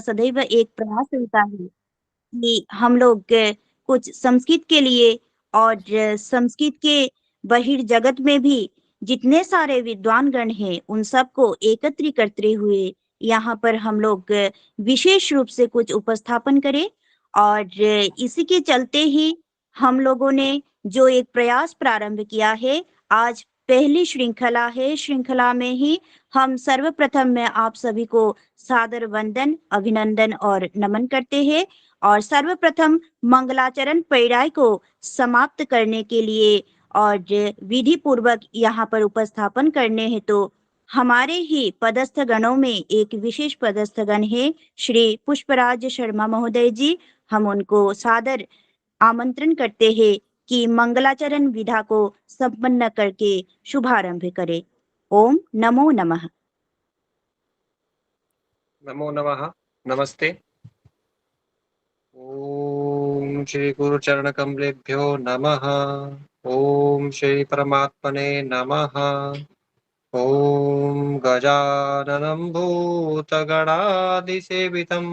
सदैव एक प्रयास रहता है कि हम लोग कुछ संस्कृत के लिए और संस्कृत के बहिर्जगत में भी जितने सारे विद्वान गण हैं, उन सबको एकत्रित करते हुए यहाँ पर हम लोग विशेष रूप से कुछ उपस्थापन करें। और इसी के चलते ही हम लोगों ने जो एक प्रयास प्रारंभ किया है, आज पहली श्रृंखला है। श्रृंखला में ही हम सर्वप्रथम मैं आप सभी को सादर वंदन, अभिनंदन और नमन करते हैं। और सर्वप्रथम मंगलाचरण पैराई को समाप्त करने के लिए और विधि पूर्वक यहाँ पर उपस्थापन करने हैं, तो हमारे ही पदस्थ गणों में एक विशेष पदस्थ गण है श्री पुष्पराज शर्मा महोदय जी। हम उनको सादर आमंत्रण करते हैं कि मंगलाचरण विधा को संपन्न करके शुभारंभ करें। ओम नमो नमः। नमो नमः। नमस्ते। ओम श्री गुरु चरण कमलेभ्यो नमः। ओम श्री परमात्मने नमः। ओम गजाननं भूतगणादिसेवितं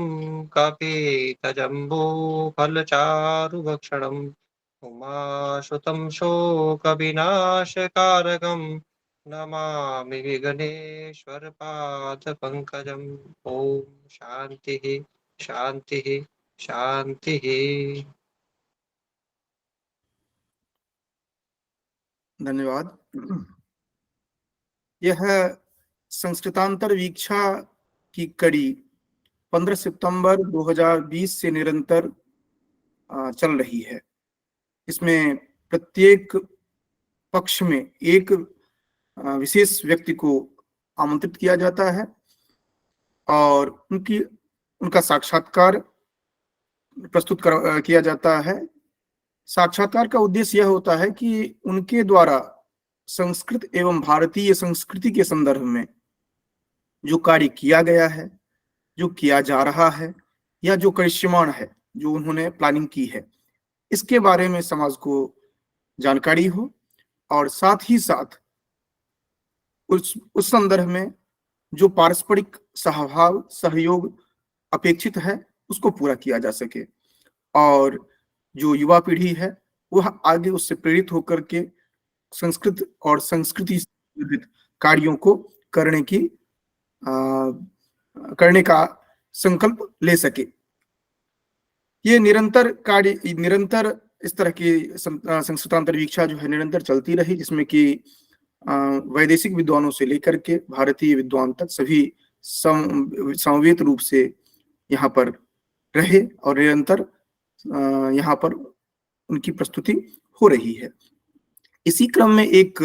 कपितजम्बूफलचारुभक्षणम् उमासुतं शोकविनाशकारकं नमामि विघ्नेश्वरपादपङ्कजम्। ओम शान्तिः शान्तिः शान्तिः। धन्यवाद। यह संस्कृतांतर वीक्षा की कड़ी 15 सितंबर 2020 से निरंतर चल रही है। इसमें प्रत्येक पक्ष में एक विशेष व्यक्ति को आमंत्रित किया जाता है और उनका साक्षात्कार प्रस्तुत किया जाता है। साक्षात्कार का उद्देश्य यह होता है कि उनके द्वारा संस्कृत एवं भारतीय संस्कृति के संदर्भ में जो कार्य किया गया है, जो किया जा रहा है या जो करिष्यमाण है, जो उन्होंने प्लानिंग की है, इसके बारे में समाज को जानकारी हो और साथ ही साथ उस संदर्भ में जो पारस्परिक सहभाव सहयोग अपेक्षित है उसको पूरा किया जा सके और जो युवा पीढ़ी है वह आगे उससे प्रेरित होकर के संस्कृत और संस्कृति से संबंधित कार्यों को करने का संकल्प ले सके। ये निरंतर कार्य, निरंतर इस तरह की संस्कृतांतर वीक्षा जो है निरंतर चलती रही, जिसमें कि वैदेशिक विद्वानों से लेकर के भारतीय विद्वान तक सभी समवेत रूप से यहाँ पर रहे और निरंतर यहाँ पर उनकी प्रस्तुति हो रही है। इसी क्रम में एक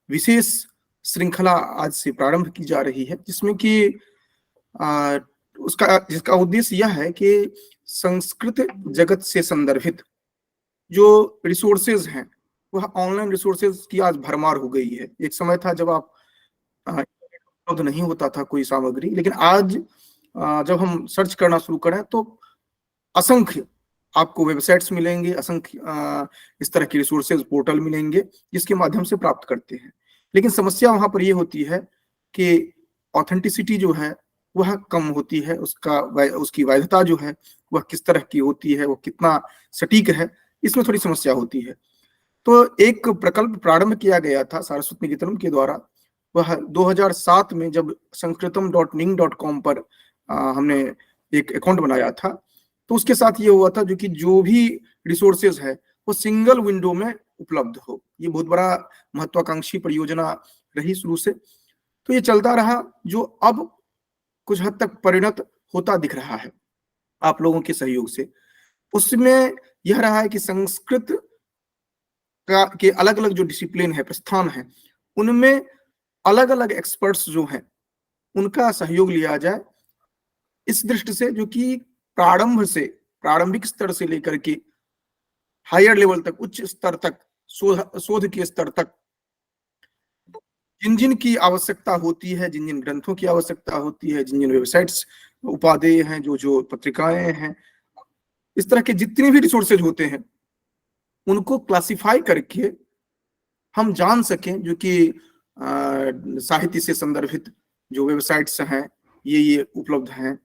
विशेष श्रृंखला आज से प्रारंभ की जा रही है, जिसमें कि जिसका उद्देश्य यह है कि संस्कृत जगत से संदर्भित जो रिसोर्सेज हैं वह ऑनलाइन रिसोर्सेज की आज भरमार हो गई है। एक समय था जब आप उपलब्ध नहीं होता था कोई सामग्री, लेकिन आज जब हम सर्च करना शुरू करें तो असंख्य आपको वेबसाइट्स मिलेंगे, असंख्य इस तरह की रिसोर्सेज पोर्टल मिलेंगे जिसके माध्यम से प्राप्त करते हैं। लेकिन समस्या वहां पर यह होती है कि ऑथेंटिसिटी जो है वह कम होती है, उसकी वैधता जो है वह किस तरह की होती है, वो कितना सटीक है, इसमें थोड़ी समस्या होती है। तो एक प्रकल्प प्रारंभ किया गया था सारस्वत निकेतन के द्वारा। वह 2007 में जब sanskritam.ning.com पर हमने एक अकाउंट बनाया था, तो उसके साथ ये हुआ था जो भी रिसोर्सेज है वो सिंगल विंडो में उपलब्ध हो। ये बहुत बड़ा महत्वाकांक्षी परियोजना रही शुरू से, तो ये चलता रहा, जो अब कुछ हद तक परिणत होता दिख रहा है आप लोगों के सहयोग से। उसमें यह रहा है कि संस्कृत के अलग अलग जो डिसिप्लिन है, प्रस्थान है, उनमें अलग अलग एक्सपर्ट्स जो हैं उनका सहयोग लिया जाए, इस दृष्टि से जो कि प्रारंभिक स्तर से लेकर के हायर लेवल तक, उच्च स्तर तक, शोध के स्तर तक जिन जिन की आवश्यकता होती है, जिन जिन ग्रंथों की आवश्यकता होती है, जिन जिन वेबसाइट्स उपादेय हैं, जो पत्रिकाएं हैं, इस तरह के जितने भी रिसोर्सेज होते हैं उनको क्लासिफाई करके हम जान सकें जो कि साहित्य से संदर्भित जो वेबसाइट्स हैं ये उपलब्ध हैं,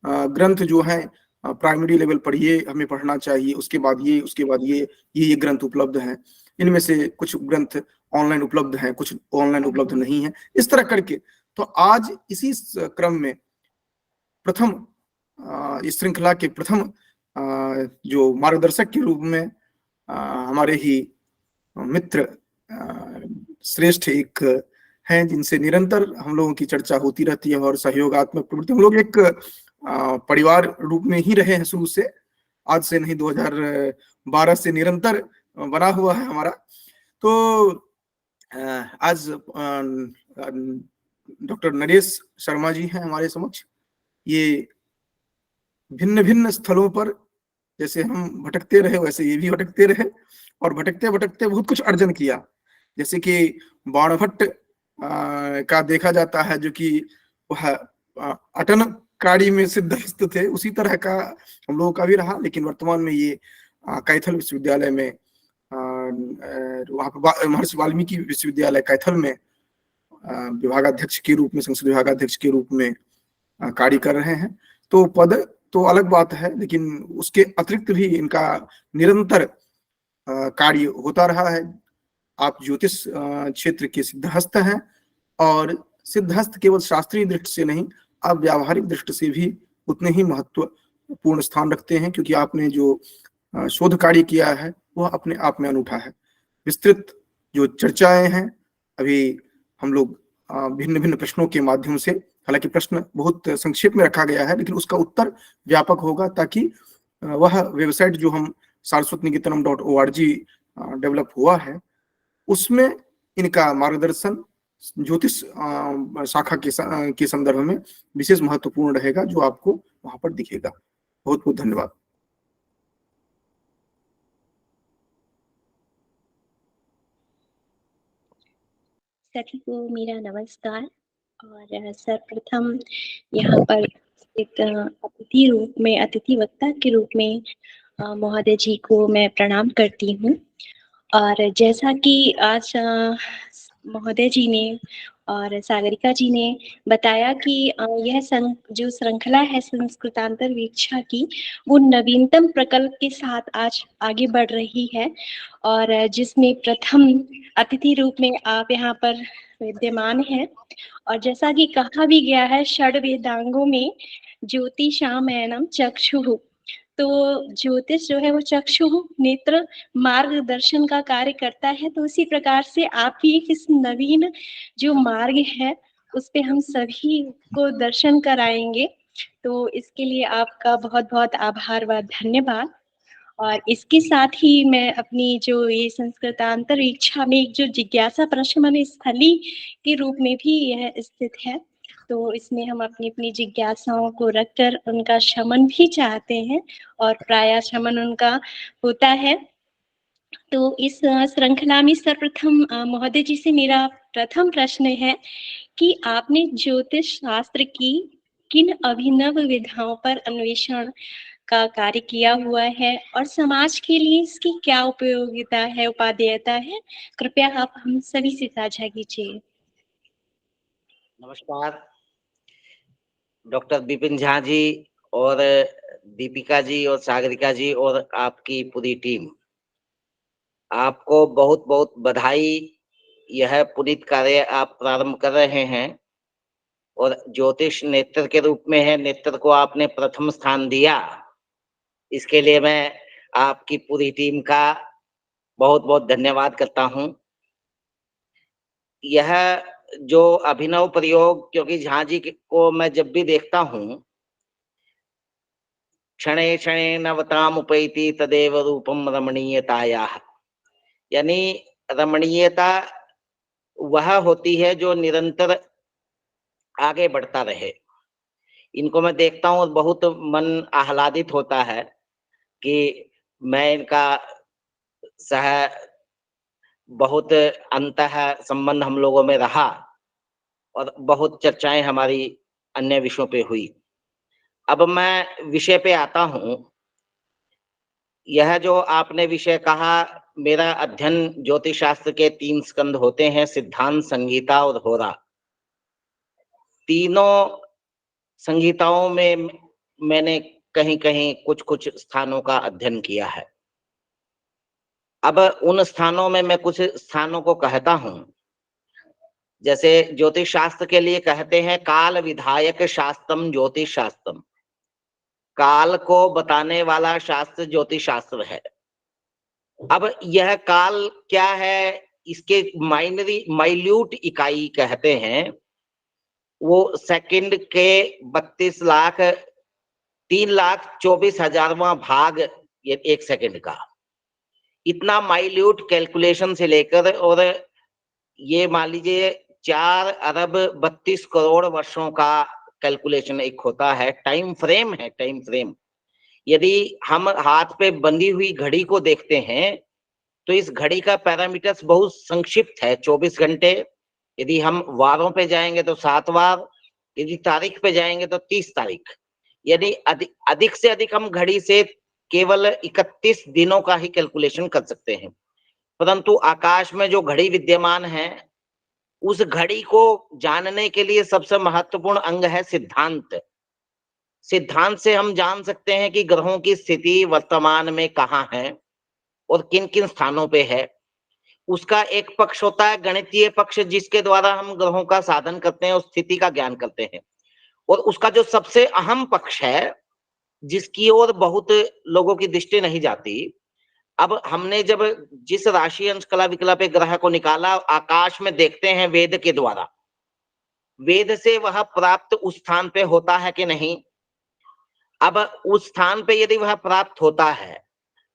ग्रंथ जो हैं प्राइमरी लेवल पर ये हमें पढ़ना चाहिए, उसके बाद ये ग्रंथ उपलब्ध हैं। इनमें से कुछ ग्रंथ ऑनलाइन उपलब्ध हैं, कुछ ऑनलाइन उपलब्ध नहीं है, इस तरह करके। तो आज इसी क्रम में प्रथम इस श्रृंखला के प्रथम जो मार्गदर्शक के रूप में हमारे ही मित्र श्रेष्ठ एक हैं, जिनसे निरंतर हम लोगों की चर्चा होती रहती है और सहयोगात्मक प्रवृत्ति। हम लोग एक परिवार रूप में ही रहे हैं शुरू से, आज से नहीं, 2012 से निरंतर बना हुआ है हमारा। तो आज डॉक्टर नरेश शर्मा जी हैं हमारे समक्ष। ये भिन्न भिन्न स्थलों पर जैसे हम भटकते रहे वैसे ये भी भटकते रहे, और भटकते भटकते बहुत कुछ अर्जन किया। जैसे कि बाणभट्ट का देखा जाता है, जो कि वह अटन काड़ी में सिद्धहस्त थे, उसी तरह का हम लोगों का भी रहा। लेकिन वर्तमान में ये कैथल विश्वविद्यालय में, वहाँ पर महर्षि वाल्मीकि विश्वविद्यालय कैथल में विभागाध्यक्ष के रूप में, संसद विभागाध्यक्ष के रूप में कार्य कर रहे हैं। तो पद तो अलग बात है, लेकिन उसके अतिरिक्त भी इनका निरंतर कार्य होता रहा है। आप ज्योतिष क्षेत्र के सिद्धहस्त हैं, और सिद्धहस्त केवल शास्त्रीय दृष्टि से नहीं, आप व्यावहारिक दृष्टि से भी उतने ही महत्वपूर्ण स्थान रखते हैं, क्योंकि आपने जो शोध कार्य किया है वह अपने आप में अनूठा है। विस्तृत जो चर्चाएं हैं, अभी हम लोग भिन्न भिन्न प्रश्नों के माध्यम से, हालांकि प्रश्न बहुत संक्षेप में रखा गया है, लेकिन उसका उत्तर व्यापक होगा, ताकि वह वेबसाइट जो हम saraswatiniketanam.org डेवलप हुआ है, उसमें इनका मार्गदर्शन ज्योतिष शाखा के संदर्भ में विशेष महत्वपूर्ण रहेगा, जो आपको वहां पर दिखेगा। बहुत बहुत धन्यवाद। सभी को मेरा नमस्कार। और सर्वप्रथम यहाँ पर एक अतिथि वक्ता के रूप में महोदय जी को मैं प्रणाम करती हूँ। और जैसा कि आज महोदय जी ने और सागरिका जी ने बताया कि यह जो श्रृंखला है संस्कृतांतर वीक्षा की, वो नवीनतम प्रकल्प के साथ आज आगे बढ़ रही है, और जिसमें प्रथम अतिथि रूप में आप यहाँ पर विद्यमान हैं। और जैसा कि कहा भी गया है, षड वेदांगों में ज्योतिषामयनम चक्षुः, तो ज्योतिष जो है वो चक्षु नेत्र मार्गदर्शन का कार्य करता है। तो उसी प्रकार से आप भी इस नवीन जो मार्ग है उस पे हम सभी को दर्शन कराएंगे। तो इसके लिए आपका बहुत बहुत आभार व धन्यवाद। और इसके साथ ही मैं अपनी जो ये संस्कृतांतर वीक्षा में एक जो जिज्ञासा प्रश्न स्थली के रूप में भी यह स्थित है, तो इसमें हम अपनी अपनी जिज्ञासाओं को रखकर उनका शमन भी चाहते हैं, और प्रायः शमन उनका होता है। तो इस श्रृंखला में सर्वप्रथम महोदय जी से मेरा प्रथम प्रश्न है कि आपने ज्योतिष शास्त्र की किन अभिनव विधाओं पर अन्वेषण का कार्य किया हुआ है, और समाज के लिए इसकी क्या उपयोगिता है, उपादेयता है? कृपया आप हम सभी से साझा कीजिए। नमस्कार डॉक्टर विपिन झा जी और दीपिका जी और सागरिका जी और आपकी पूरी टीम, आपको बहुत बहुत बधाई। यह पुनीत कार्य आप प्रारंभ कर रहे हैं, और ज्योतिष नेत्र के रूप में है, नेत्र को आपने प्रथम स्थान दिया, इसके लिए मैं आपकी पूरी टीम का बहुत बहुत धन्यवाद करता हूं। यह जो अभिनव प्रयोग, क्योंकि झा जी को मैं जब भी देखता हूं, क्षणे क्षणे नवताम उपैति तदेव रूपम रमणीयतायाः, यानी रमणीयता वह होती है जो निरंतर आगे बढ़ता रहे। इनको मैं देखता हूं और बहुत मन आह्लादित होता है कि मैं इनका बहुत अंतः संबंध हम लोगों में रहा, और बहुत चर्चाएं हमारी अन्य विषयों पे हुई। अब मैं विषय पे आता हूं। यह जो आपने विषय कहा, मेरा अध्ययन ज्योतिष शास्त्र के 3 स्कंद होते हैं, सिद्धांत, संहिता और होरा। तीनों संहिताओं में मैंने कहीं कहीं कुछ कुछ स्थानों का अध्ययन किया है। अब उन स्थानों में मैं कुछ स्थानों को कहता हूं, जैसे ज्योतिष शास्त्र के लिए कहते हैं काल विधायक शास्त्रम ज्योतिष शास्त्रम, काल को बताने वाला शास्त्र ज्योतिष शास्त्र है। अब यह काल क्या है, इसके माइल्यूट इकाई कहते हैं, वो सेकंड के 3,24,000वां भाग ये 1 सेकंड का, इतना माइल्यूट कैलकुलेशन से लेकर, और ये मान लीजिए 4,32 करोड़ वर्षों का कैलकुलेशन एक होता है, टाइम फ्रेम है, टाइम फ्रेम। यदि हम हाथ पे बंधी हुई घड़ी को देखते हैं तो इस घड़ी का पैरामीटर्स बहुत संक्षिप्त है, 24 घंटे। यदि हम वारों पे जाएंगे तो 7 वार, यदि तारीख पे जाएंगे तो 30 तारीख। यदि अधिक से अधिक हम घड़ी से केवल 31 दिनों का ही कैलकुलेशन कर सकते हैं, परंतु आकाश में जो घड़ी विद्यमान है उस घड़ी को जानने के लिए सबसे महत्वपूर्ण अंग है सिद्धांत। सिद्धांत से हम जान सकते हैं कि ग्रहों की स्थिति वर्तमान में कहाँ है और किन किन स्थानों पे है। उसका एक पक्ष होता है गणितीय पक्ष, जिसके द्वारा हम ग्रहों का साधन करते हैं और स्थिति का ज्ञान करते हैं, और उसका जो सबसे अहम पक्ष है जिसकी ओर बहुत लोगों की दृष्टि नहीं जाती, अब हमने जब जिस राशि अंश कला विकला पे ग्रह को निकाला, आकाश में देखते हैं वेद के द्वारा, वेद से वह प्राप्त उस स्थान पे होता है कि नहीं। अब उस स्थान पे यदि वह प्राप्त होता है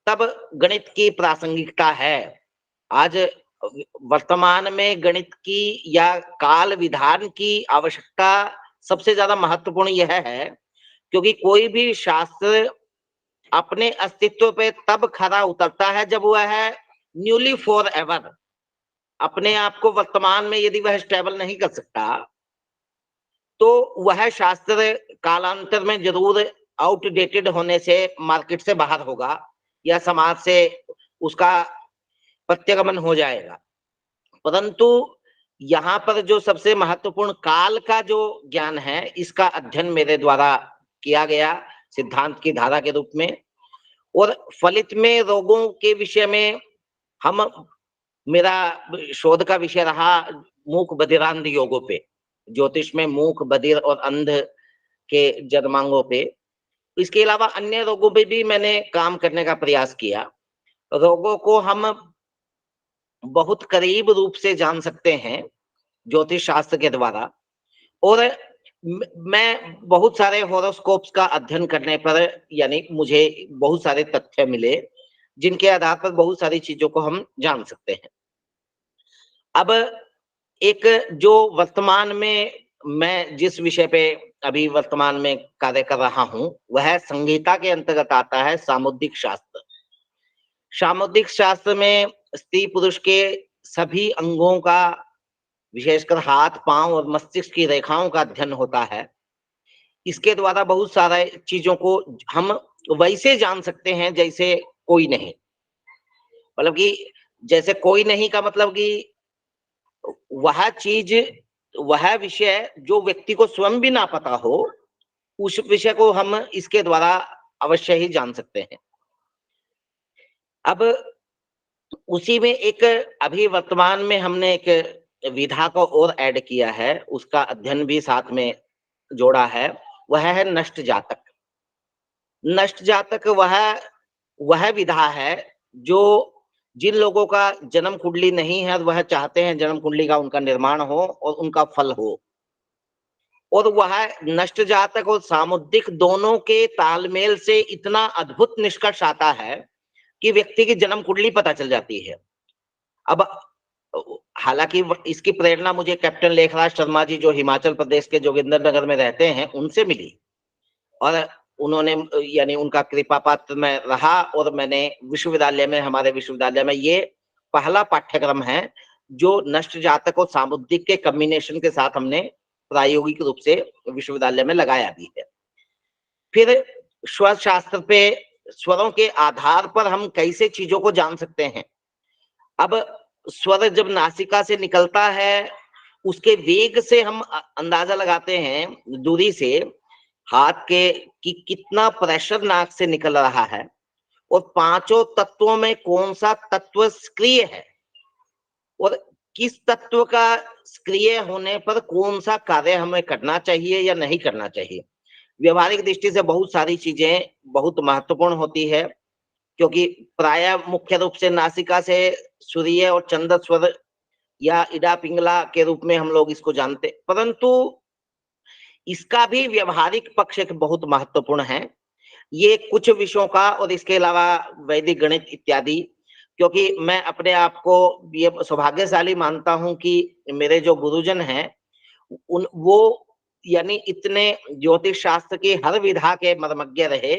तब गणित की प्रासंगिकता है। आज वर्तमान में गणित की या काल विधान की आवश्यकता सबसे ज्यादा महत्वपूर्ण यह है, क्योंकि कोई भी शास्त्र अपने अस्तित्व पे तब खरा उतरता है जब वह है न्यूली फॉर एवर। अपने आप को वर्तमान में यदि वह स्टेबल नहीं कर सकता तो वह शास्त्र कालांतर में जरूर आउटडेटेड होने से मार्केट से बाहर होगा या समाज से उसका प्रत्यागमन हो जाएगा। परंतु यहाँ पर जो सबसे महत्वपूर्ण काल का जो ज्ञान है, इसका अध्ययन मेरे द्वारा किया गया सिद्धांत की धारा के रूप में, और फलित में रोगों के विषय में मेरा शोध का विषय रहा मूक बधिरांध योगों पे, ज्योतिष में मूक बधिर और अंध के जन्मांगों पे। इसके अलावा अन्य रोगों पे भी मैंने काम करने का प्रयास किया। रोगों को हम बहुत करीब रूप से जान सकते हैं ज्योतिष शास्त्र के द्वारा, और मैं बहुत सारे हॉरोस्कोप्स का अध्ययन करने पर यानी मुझे बहुत सारे तथ्य मिले जिनके आधार पर बहुत सारी चीजों को हम जान सकते हैं। अब एक जो वर्तमान में मैं जिस विषय पे अभी वर्तमान में कार्य कर रहा हूं, वह संहिता के अंतर्गत आता है सामुद्रिक शास्त्र। सामुद्रिक शास्त्र में स्त्री पुरुष के सभी अंगों का, विशेषकर हाथ पांव और मस्तिष्क की रेखाओं का अध्ययन होता है। इसके द्वारा बहुत सारे चीजों को हम वैसे जान सकते हैं जैसे कोई नहीं, मतलब कि जैसे कोई नहीं का मतलब कि वह चीज, वह विषय जो व्यक्ति को स्वयं भी ना पता हो, उस विषय को हम इसके द्वारा अवश्य ही जान सकते हैं। अब उसी में एक अभी वर्तमान में हमने एक विधा को और ऐड किया है, उसका अध्ययन भी साथ में जोड़ा है, वह है नष्ट जातक। नष्ट जातक वह विधा है जो जिन लोगों का जन्म कुंडली नहीं है, वह चाहते हैं जन्म कुंडली का उनका निर्माण हो और उनका फल हो, और वह नष्ट जातक और सामुद्रिक दोनों के तालमेल से इतना अद्भुत निष्कर्ष आता है कि व्यक्ति की जन्म कुंडली पता चल जाती है। अब हालांकि इसकी प्रेरणा मुझे कैप्टन लेखराज शर्मा जी, जो हिमाचल प्रदेश के जोगिंदरनगर में रहते हैं, उनसे मिली, और उन्होंने यानी उनका कृपा पात्र मैं रहा, और मैंने विश्वविद्यालय में, हमारे विश्वविद्यालय में ये पहला पाठ्यक्रम है जो नष्ट जातक और सामुद्रिक के कॉम्बिनेशन के साथ हमने प्रायोगिक रूप से विश्वविद्यालय में लगाया भी है। फिर स्वर शास्त्र पे, स्वरों के आधार पर हम कैसे चीजों को जान सकते हैं। अब स्वर जब नासिका से निकलता है, उसके वेग से हम अंदाजा लगाते हैं दूरी से हाथ के कि कितना प्रेशर नाक से निकल रहा है और पांचों तत्वों में कौन सा तत्व सक्रिय है और किस तत्व का सक्रिय होने पर कौन सा कार्य हमें करना चाहिए या नहीं करना चाहिए। व्यवहारिक दृष्टि से बहुत सारी चीजें बहुत महत्वपूर्ण होती है, क्योंकि प्राय मुख्य रूप से नासिका से सूर्य और चंद्र स्वर या इडा पिंगला के रूप में हम लोग इसको जानते, परंतु इसका भी व्यवहारिक पक्ष एक बहुत महत्वपूर्ण है। ये कुछ विषयों का और इसके अलावा वैदिक गणित इत्यादि, क्योंकि मैं अपने आप को ये सौभाग्यशाली मानता हूं कि मेरे जो गुरुजन हैं उन वो यानी इतने ज्योतिष शास्त्र की हर विधा के मर्मज्ञ रहे,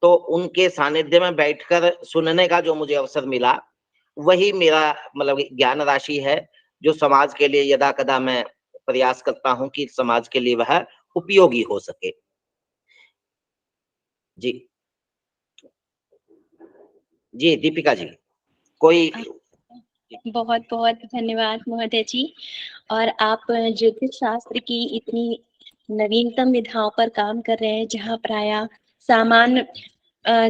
तो उनके सानिध्य में बैठकर सुनने का जो मुझे अवसर मिला वही मेरा मतलब ज्ञान राशि है, जो समाज के लिए यदा कदा मैं प्रयास करता हूं कि समाज के लिए वह उपयोगी हो सके। जी जी दीपिका जी, कोई बहुत बहुत धन्यवाद महोदय जी। और आप ज्योतिष शास्त्र की इतनी नवीनतम विधाओं पर काम कर रहे हैं, जहाँ प्राय सामान्य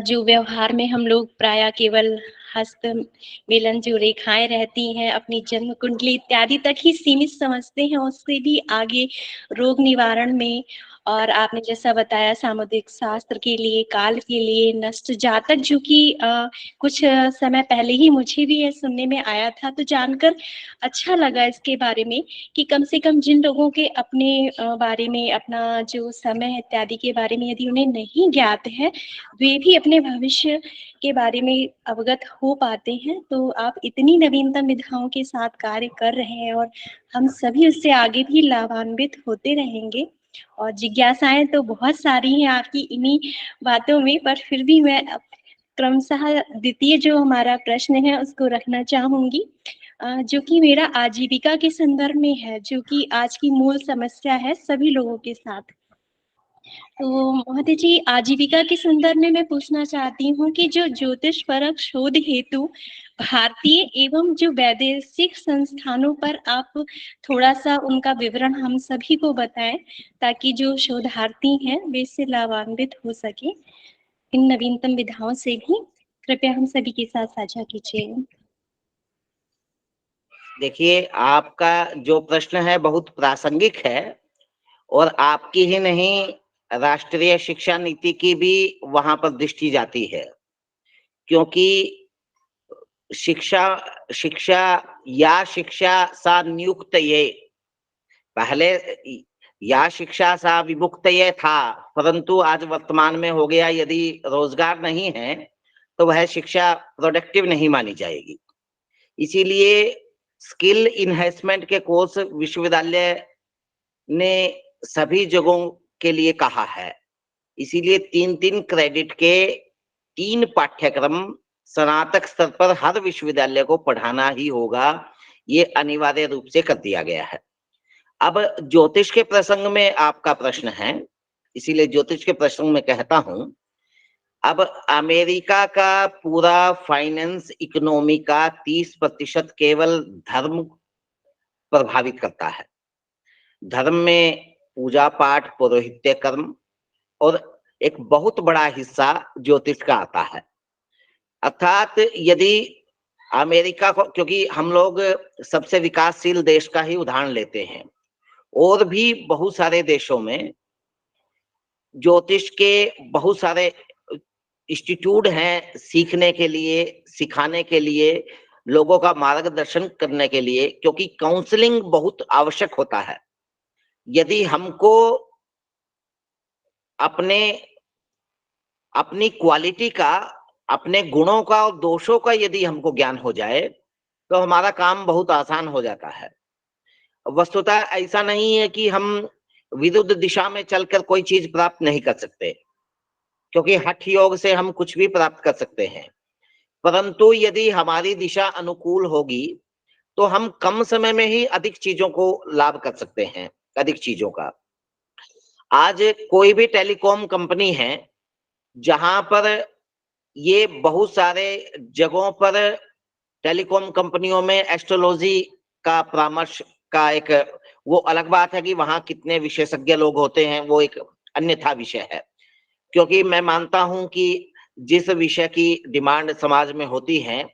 जो व्यवहार में हम लोग प्राय केवल हस्त मिलन जो रेखाएं रहती हैं अपनी जन्म कुंडली इत्यादि तक ही सीमित समझते हैं, उससे भी आगे रोग निवारण में। और आपने जैसा बताया सामुदायिक शास्त्र के लिए, काल के लिए, नष्ट जातक, जो कि कुछ समय पहले ही मुझे भी ये सुनने में आया था, तो जानकर अच्छा लगा इसके बारे में कि कम से कम जिन लोगों के अपने बारे में, अपना जो समय इत्यादि के बारे में यदि उन्हें नहीं ज्ञात है, वे भी अपने भविष्य के बारे में अवगत हो पाते हैं। तो आप इतनी नवीनतम विधाओं के साथ कार्य कर रहे हैं और हम सभी उससे आगे भी लाभान्वित होते रहेंगे। और जिज्ञासाएं तो बहुत सारी हैं आपकी इन्हीं बातों में, पर फिर भी मैं क्रमशः द्वितीय जो हमारा प्रश्न है उसको रखना चाहूंगी, जो कि मेरा आजीविका के संदर्भ में है, जो कि आज की मूल समस्या है सभी लोगों के साथ। तो महोदय जी, आजीविका के संदर्भ में मैं पूछना चाहती हूँ कि जो ज्योतिष परक शोध हेतु भारतीय एवं जो वैदेशिक संस्थानों पर आप थोड़ा सा उनका विवरण हम सभी को बताएं, ताकि जो शोधार्थी हैं वे इससे लाभान्वित हो सके इन नवीनतम विधाओं से भी। कृपया हम सभी के साथ साझा कीजिए। देखिए, आपका जो प्रश्न है बहुत प्रासंगिक है और आपकी ही नहीं राष्ट्रीय शिक्षा नीति की भी वहां पर दृष्टि जाती है, क्योंकि शिक्षा शिक्षा या शिक्षा सा नियुक्त ये पहले या शिक्षा सा विमुक्त ये था, परंतु आज वर्तमान में हो गया यदि रोजगार नहीं है तो वह शिक्षा प्रोडक्टिव नहीं मानी जाएगी। इसीलिए स्किल इन्हेंसमेंट के कोर्स विश्वविद्यालय ने सभी जगहों के लिए कहा है। इसीलिए 3-3 क्रेडिट के 3 पाठ्यक्रम स्नातक स्तर पर हर विश्वविद्यालय को पढ़ाना ही होगा, ये अनिवार्य रूप से कर दिया गया है। अब ज्योतिष के प्रसंग में आपका प्रश्न है, इसीलिए ज्योतिष के प्रसंग में कहता हूं, अब अमेरिका का पूरा फाइनेंस इकोनॉमी का 30% केवल धर्म प्रभावित करता है। धर्म में पूजा पाठ, पौरोहित्य कर्म और एक बहुत बड़ा हिस्सा ज्योतिष का आता है। अर्थात यदि अमेरिका को, क्योंकि हम लोग सबसे विकासशील देश का ही उदाहरण लेते हैं, और भी बहुत सारे देशों में ज्योतिष के बहुत सारे इंस्टीट्यूट हैं सीखने के लिए, सिखाने के लिए, लोगों का मार्गदर्शन करने के लिए, क्योंकि काउंसलिंग बहुत आवश्यक होता है। यदि हमको अपनी क्वालिटी का, अपने गुणों का और दोषों का यदि हमको ज्ञान हो जाए तो हमारा काम बहुत आसान हो जाता है। वस्तुतः ऐसा नहीं है कि हम विरुद्ध दिशा में चलकर कोई चीज प्राप्त नहीं कर सकते, क्योंकि हठ योग से हम कुछ भी प्राप्त कर सकते हैं, परंतु यदि हमारी दिशा अनुकूल होगी तो हम कम समय में ही अधिक चीजों को लाभ कर सकते हैं, अधिक चीजों का। आज कोई भी टेलीकॉम कंपनी है जहां पर ये बहुत सारे जगहों पर टेलीकॉम कंपनियों में एस्ट्रोलॉजी का परामर्श का एक, वो अलग बात है कि वहां कितने विशेषज्ञ लोग होते हैं, वो एक अन्यथा विषय है, क्योंकि मैं मानता हूं कि जिस विषय की डिमांड समाज में होती है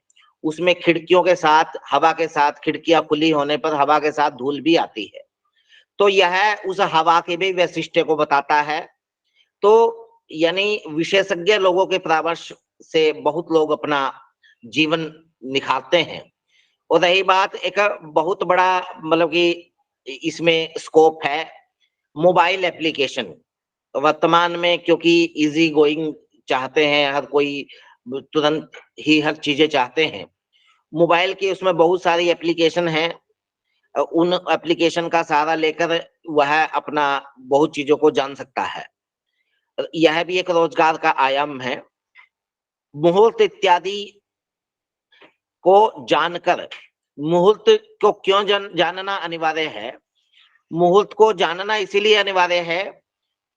उसमें खिड़कियों के साथ, हवा के साथ, खिड़कियां खुली होने पर हवा के साथ धूल भी आती है, तो यह उस हवा के भी वैशिष्ट्य को बताता है। तो यानी विशेषज्ञ लोगों के परामर्श से बहुत लोग अपना जीवन निखारते हैं। और रही बात, एक बहुत बड़ा मतलब कि इसमें स्कोप है मोबाइल एप्लीकेशन। वर्तमान में क्योंकि इजी गोइंग चाहते हैं हर कोई, तुरंत ही हर चीजें चाहते हैं, मोबाइल की उसमें बहुत सारी एप्लीकेशन हैं। उन एप्लीकेशन का सहारा लेकर वह अपना बहुत चीजों को जान सकता है। यह भी एक रोजगार का आयाम है। मुहूर्त इत्यादि को जानकर, मुहूर्त को क्यों जानना अनिवार्य है? मुहूर्त को जानना इसीलिए अनिवार्य है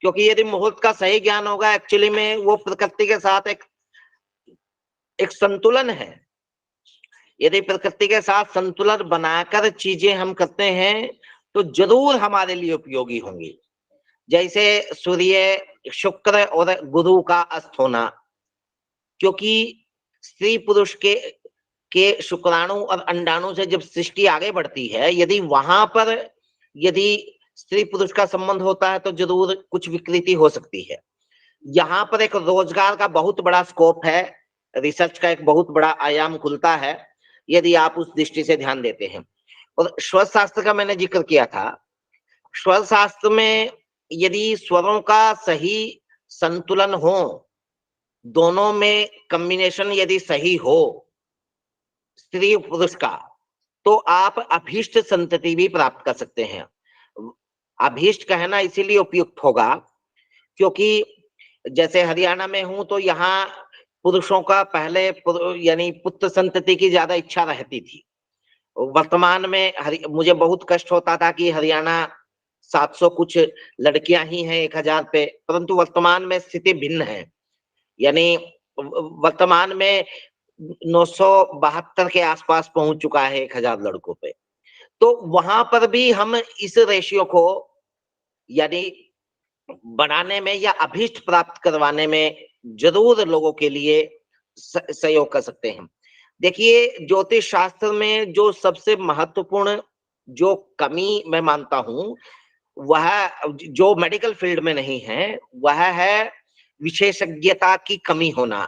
क्योंकि यदि मुहूर्त का सही ज्ञान होगा, एक्चुअली में वो प्रकृति के साथ एक संतुलन है। यदि प्रकृति के साथ संतुलन बनाकर चीजें हम करते हैं तो जरूर हमारे लिए उपयोगी होंगी। जैसे सूर्य, शुक्र और गुरु का अस्त होना, क्योंकि स्त्री पुरुष के शुक्राणु और अंडाणु से जब सृष्टि आगे बढ़ती है, यदि वहां पर यदि स्त्री पुरुष का संबंध होता है तो जरूर कुछ विकृति हो सकती है। यहाँ पर एक रोजगार का बहुत बड़ा स्कोप है, रिसर्च का एक बहुत बड़ा आयाम खुलता है यदि आप उस दृष्टि से ध्यान देते हैं। और स्वर शास्त्र का मैंने जिक्र किया था। स्वर शास्त्र में यदि स्वरों का सही संतुलन हो, दोनों में कॉम्बिनेशन यदि सही हो स्त्री पुरुष का, तो आप अभीष्ट संतति भी प्राप्त कर सकते हैं। अभीष्ट कहना इसीलिए उपयुक्त होगा क्योंकि जैसे हरियाणा में हूं तो यहाँ पुरुषों का पहले यानी पुत्र संतति की ज्यादा इच्छा रहती थी। वर्तमान में मुझे बहुत कष्ट होता था कि हरियाणा 700 कुछ लड़कियां ही हैं 1000 पे, परंतु वर्तमान में स्थिति भिन्न है। यानी वर्तमान में 972 के आसपास पहुंच चुका है 1000 लड़कों पे। तो वहां पर भी हम इस रेशियो को यानी बनाने में या अभीष्ट प्राप्त करवाने में जरूर लोगों के लिए सहयोग कर सकते हैं। देखिए, ज्योतिष शास्त्र में जो सबसे महत्वपूर्ण जो कमी मैं मानता हूं, वह जो मेडिकल फील्ड में नहीं है, वह है विशेषज्ञता की कमी होना।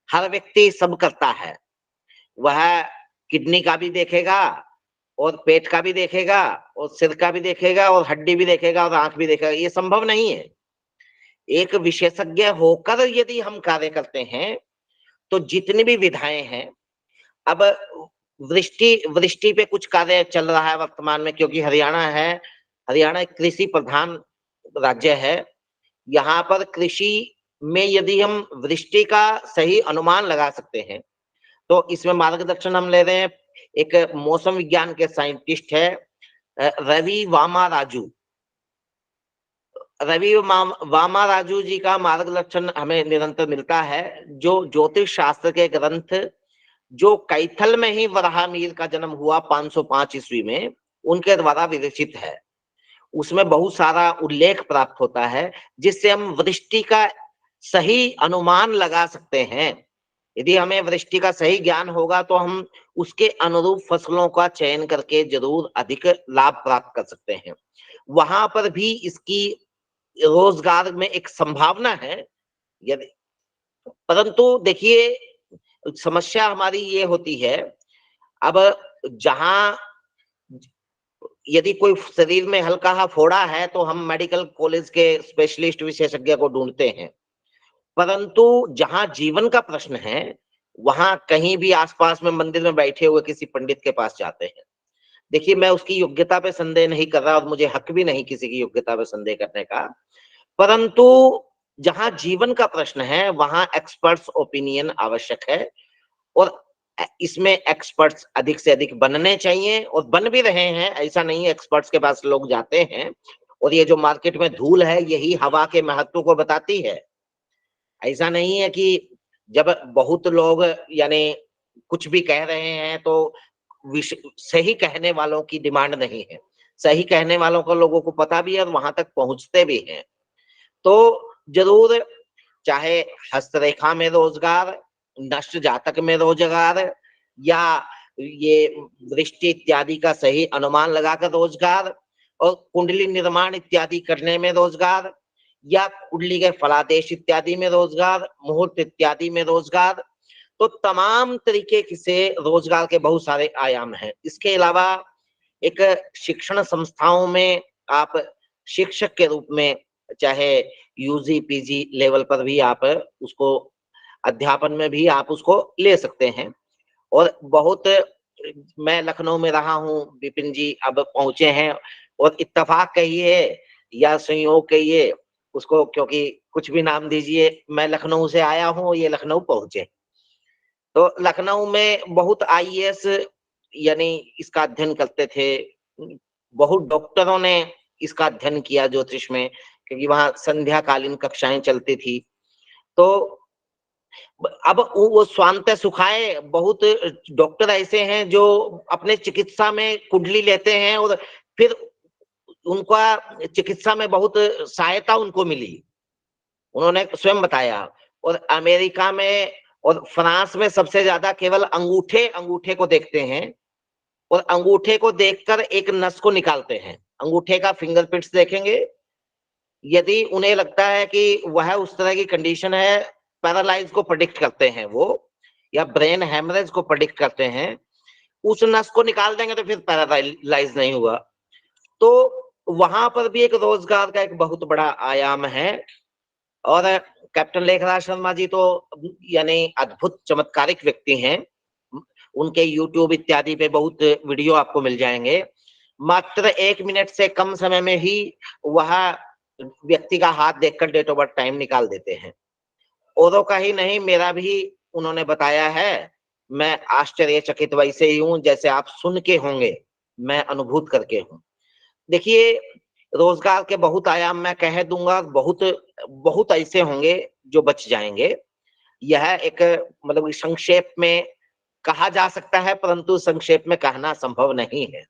हर व्यक्ति सब करता है, वह किडनी का भी देखेगा और पेट का भी देखेगा और सिर का भी देखेगा और हड्डी भी देखेगा और आंख भी देखेगा। ये संभव नहीं है। एक विशेषज्ञ होकर यदि हम कार्य करते हैं तो जितनी भी विधाएं हैं, अब वृष्टि पे कुछ कार्य चल रहा है वर्तमान में, क्योंकि हरियाणा एक कृषि प्रधान राज्य है। यहाँ पर कृषि में यदि हम वृष्टि का सही अनुमान लगा सकते हैं तो इसमें मार्गदर्शन हम ले रहे हैं। एक मौसम विज्ञान के साइंटिस्ट है रवि वामा राजू जी का मार्गदर्शन हमें निरंतर मिलता है। जो ज्योतिष शास्त्र के ग्रंथ जो कैथल में ही वराहमिहिर का जन्म हुआ 505 ईस्वी में, उनके द्वारा विरचित है। उसमें बहुत सारा उल्लेख प्राप्त होता है जिससे हम वृष्टि का सही अनुमान लगा सकते हैं। यदि हमें वृष्टि का सही ज्ञान होगा तो हम उसके अनुरूप फसलों का चयन करके जरूर अधिक लाभ प्राप्त कर सकते हैं। वहां पर भी इसकी रोजगार में एक संभावना है। यदि परंतु देखिए, समस्या हमारी ये होती है, अब जहां यदि कोई शरीर में हल्का फोड़ा है तो हम मेडिकल कॉलेज के स्पेशलिस्ट विशेषज्ञ को ढूंढते हैं, परंतु जहां जीवन का प्रश्न है वहां कहीं भी आसपास में मंदिर में बैठे हुए किसी पंडित के पास जाते हैं। देखिए, मैं उसकी योग्यता पे संदेह नहीं कर रहा और मुझे हक भी नहीं किसी की योग्यता पे संदेह करने का, परंतु जहां जीवन का प्रश्न है वहां एक्सपर्ट्स ओपिनियन आवश्यक है और इसमें एक्सपर्ट्स अधिक से अधिक बनने चाहिए और बन भी रहे हैं। ऐसा नहीं है, एक्सपर्ट्स के पास लोग जाते हैं और ये जो मार्केट में धूल है यही हवा के महत्व को बताती है। ऐसा नहीं है कि जब बहुत लोग यानी कुछ भी कह रहे हैं तो सही कहने वालों की डिमांड नहीं है। सही कहने वालों को लोगों को पता भी है और वहां तक पहुंचते भी हैं। तो जरूर, चाहे हस्तरेखा में रोजगार, नष्ट जातक में रोजगार, या ये दृष्टि इत्यादि का सही अनुमान लगाकर रोजगार, और कुंडली निर्माण इत्यादि करने में रोजगार, या कुंडली के फलादेश इत्यादि में रोजगार, मुहूर्त इत्यादि में रोजगार, तो तमाम तरीके से रोजगार के बहुत सारे आयाम हैं। इसके अलावा एक शिक्षण संस्थाओं में आप शिक्षक के रूप में, चाहे यूजी पीजी लेवल पर भी आप उसको, अध्यापन में भी आप उसको ले सकते हैं। और बहुत, मैं लखनऊ में रहा हूँ, विपिन जी अब पहुंचे हैं, और इत्तेफाक कहिए या संयोग कहिए उसको, क्योंकि कुछ भी नाम दीजिए, मैं लखनऊ से आया हूँ, ये लखनऊ पहुंचे। तो लखनऊ में बहुत आईएएस यानी इसका अध्ययन करते थे, बहुत डॉक्टरों ने इसका अध्ययन किया ज्योतिष में, क्योंकि वहां संध्याकालीन कक्षाएं चलती थी। तो अब वो स्वांत सुखाए, बहुत डॉक्टर ऐसे हैं जो अपने चिकित्सा में कुंडली लेते हैं और फिर उनका चिकित्सा में बहुत सहायता उनको मिली, उन्होंने स्वयं बताया। और अमेरिका में और फ्रांस में सबसे ज्यादा केवल अंगूठे को देखते हैं, और अंगूठे को देखकर एक नस को निकालते हैं। अंगूठे का फिंगरप्रिंट्स देखेंगे, यदि उन्हें लगता है कि वह उस तरह की कंडीशन है, पैरालाइज को प्रेडिक्ट करते हैं वो, या ब्रेन हेमरेज को प्रेडिक्ट करते हैं, उस नस को निकाल देंगे तो फिर पैरालाइज नहीं हुआ। तो वहां पर भी एक रोजगार का एक बहुत बड़ा आयाम है। और कैप्टन लेखराज शर्मा जी तो यानी अद्भुत चमत्कारिक व्यक्ति हैं, उनके यूट्यूब इत्यादि पे बहुत वीडियो आपको मिल जाएंगे। मात्र 1 मिनट से कम समय में ही वह व्यक्ति का हाथ देखकर डेट ऑफ बर्थ टाइम निकाल देते हैं। औरों का ही नहीं, मेरा भी उन्होंने बताया है। मैं आश्चर्यचकित वैसे ही हूं जैसे आप सुन के होंगे, मैं अनुभूत करके हूं। देखिए, रोजगार के बहुत आयाम मैं कह दूंगा, बहुत बहुत ऐसे होंगे जो बच जाएंगे। यह एक मतलब संक्षेप में कहा जा सकता है, परंतु संक्षेप में कहना संभव नहीं है,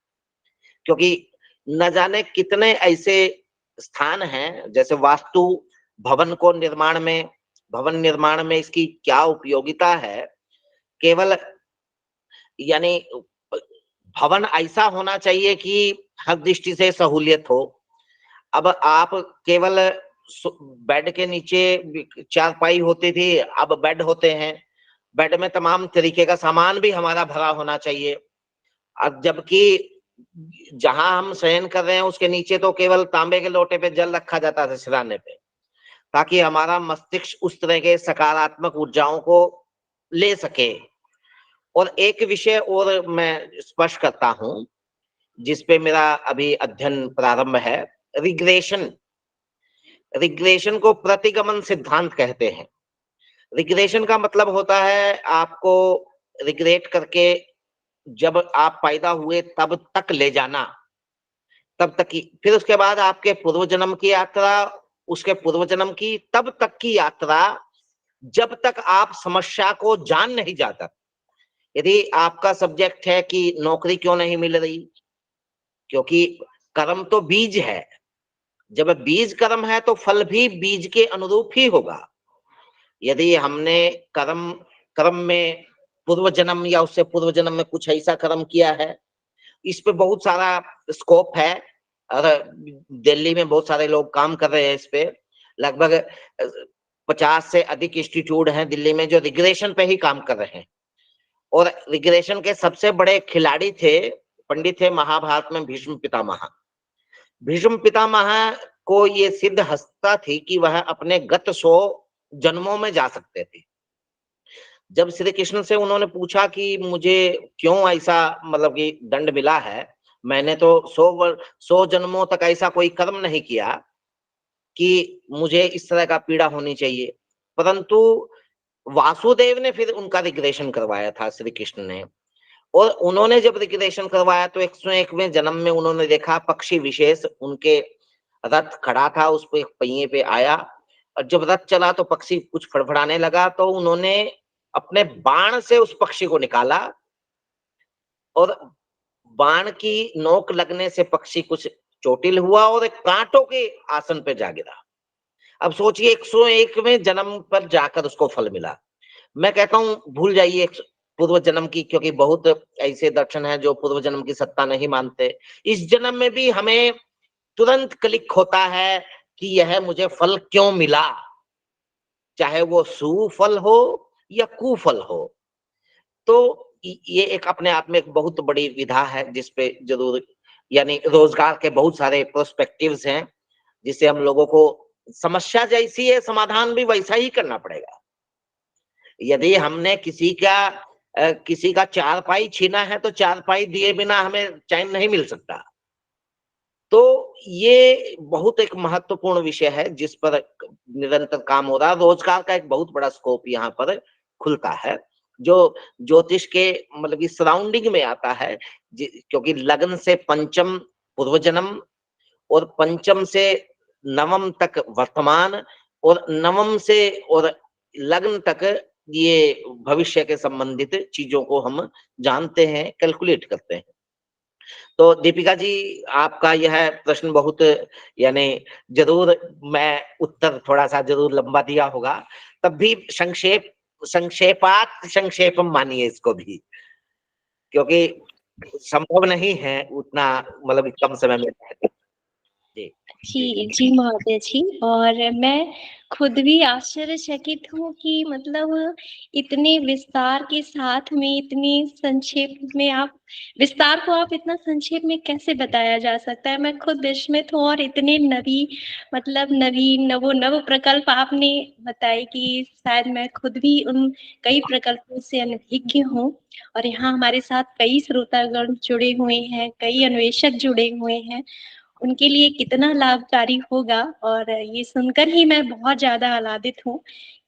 क्योंकि न जाने कितने ऐसे स्थान हैं। जैसे वास्तु भवन निर्माण में इसकी क्या उपयोगिता है, केवल यानी भवन ऐसा होना चाहिए कि हर दृष्टि से सहूलियत हो। अब आप केवल बेड के नीचे चारपाई होती थी, अब बेड होते हैं। बेड में तमाम तरीके का सामान भी हमारा भरा होना चाहिए। अब जबकि जहां हम शयन कर रहे हैं उसके नीचे तो केवल तांबे के लोटे पे जल रखा जाता था सिराने पे, ताकि हमारा मस्तिष्क उस तरह के सकारात्मक ऊर्जाओं को ले सके। और एक विषय और मैं स्पष्ट करता हूं, जिसपे मेरा अभी अध्ययन प्रारंभ है, रिग्रेशन। रिग्रेशन को प्रतिगमन सिद्धांत कहते हैं। रिग्रेशन का मतलब होता है आपको रिग्रेट करके जब आप पैदा हुए तब तक ले जाना, तब तक की, फिर उसके बाद आपके पूर्व जन्म की यात्रा, उसके पूर्व जन्म की, तब तक की यात्रा, जब तक आप समस्या को जान नहीं जाता। यदि आपका सब्जेक्ट है कि नौकरी क्यों नहीं मिल रही, क्योंकि कर्म तो बीज है। जब बीज कर्म है तो फल भी बीज के अनुरूप ही होगा। यदि हमने कर्म में पूर्व जन्म या उससे पूर्व जन्म में कुछ ऐसा कर्म किया है, इस पे बहुत सारा स्कोप है। और दिल्ली में बहुत सारे लोग काम कर रहे हैं इस पे। लगभग 50 से अधिक इंस्टीट्यूट हैं दिल्ली में जो रिग्रेशन पे ही काम कर रहे हैं। और रिग्रेशन के सबसे बड़े खिलाड़ी पंडित थे महाभारत में भीष्म पितामह। भीष्म पितामह को ये सिद्ध हस्ता थी कि वह अपने गत 100 जन्मों में जा सकते थे। जब श्री कृष्ण से उन्होंने पूछा कि मुझे क्यों ऐसा मतलब कि दंड मिला है, मैंने तो 100 जन्मों तक ऐसा कोई कर्म नहीं किया कि मुझे इस तरह का पीड़ा होनी चाहिए। परंतु वासुदेव ने फिर उनका रिग्रेशन करवाया था, श्री कृष्ण ने। और उन्होंने जब रिग्रेशन करवाया तो 101वें जन्म में उन्होंने देखा पक्षी विशेष उनके रथ खड़ा था, उस पे पहिए पे आया, और जब रथ चला तो पक्षी कुछ फड़फड़ाने लगा, तो उन्होंने अपने बाण से उस पक्षी को निकाला, और बाण की नोक लगने से पक्षी कुछ चोटिल हुआ और एक कांटों के आसन पे जा गिरा। अब सोचिए 101वें जन्म पर जाकर उसको फल मिला। मैं कहता हूँ भूल जाइए पूर्व जन्म की, क्योंकि बहुत ऐसे दर्शन हैं जो पूर्व जन्म की सत्ता नहीं मानते। इस जन्म में भी हमें तुरंत क्लिक होता है कि यह मुझे फल क्यों मिला, चाहे वो सुफल हो या कुफल हो। तो ये एक अपने आप में एक बहुत बड़ी विधा है जिसपे जरूर, यानी रोजगार के बहुत सारे प्रोस्पेक्टिव्स हैं, जिससे हम लोगों को समस्या जैसी है समाधान भी वैसा ही करना पड़ेगा। यदि हमने किसी का चारपाई छीना है तो चारपाई दिए बिना हमें चैन नहीं मिल सकता। तो ये बहुत एक महत्वपूर्ण विषय है जिस पर निरंतर काम हो रहा है। रोजगार का एक बहुत बड़ा स्कोप यहाँ पर खुलता है, जो ज्योतिष के मतलब कि सराउंडिंग में आता है। क्योंकि लग्न से पंचम पूर्व जन्म और पंचम से नवम तक वर्तमान और नवम से और लग्न तक ये भविष्य के संबंधित चीजों को हम जानते हैं, कैलकुलेट करते हैं। तो दीपिका जी, आपका यह प्रश्न बहुत, यानी जरूर मैं उत्तर थोड़ा सा जरूर लंबा दिया होगा, तब भी संक्षेपात संक्षेपम मानिए इसको भी, क्योंकि संभव नहीं है उतना मतलब कम समय में। जी जी महोदय जी, और मैं खुद भी आश्चर्यचकित हूँ कि मतलब इतने विस्तार के साथ में, इतनी संक्षेप में आप विस्तार को आप इतना संक्षेप में कैसे बताया जा सकता है। मैं खुद विस्मित हूँ, और इतने नवीन नव प्रकल्प आपने बताए कि शायद मैं खुद भी उन कई प्रकल्पों से अनभिज्ञ हूँ। और यहाँ हमारे साथ कई श्रोतागण जुड़े हुए हैं, कई अन्वेषक जुड़े हुए हैं, उनके लिए कितना लाभकारी होगा। और ये सुनकर ही मैं बहुत ज़्यादा आह्लादित हूँ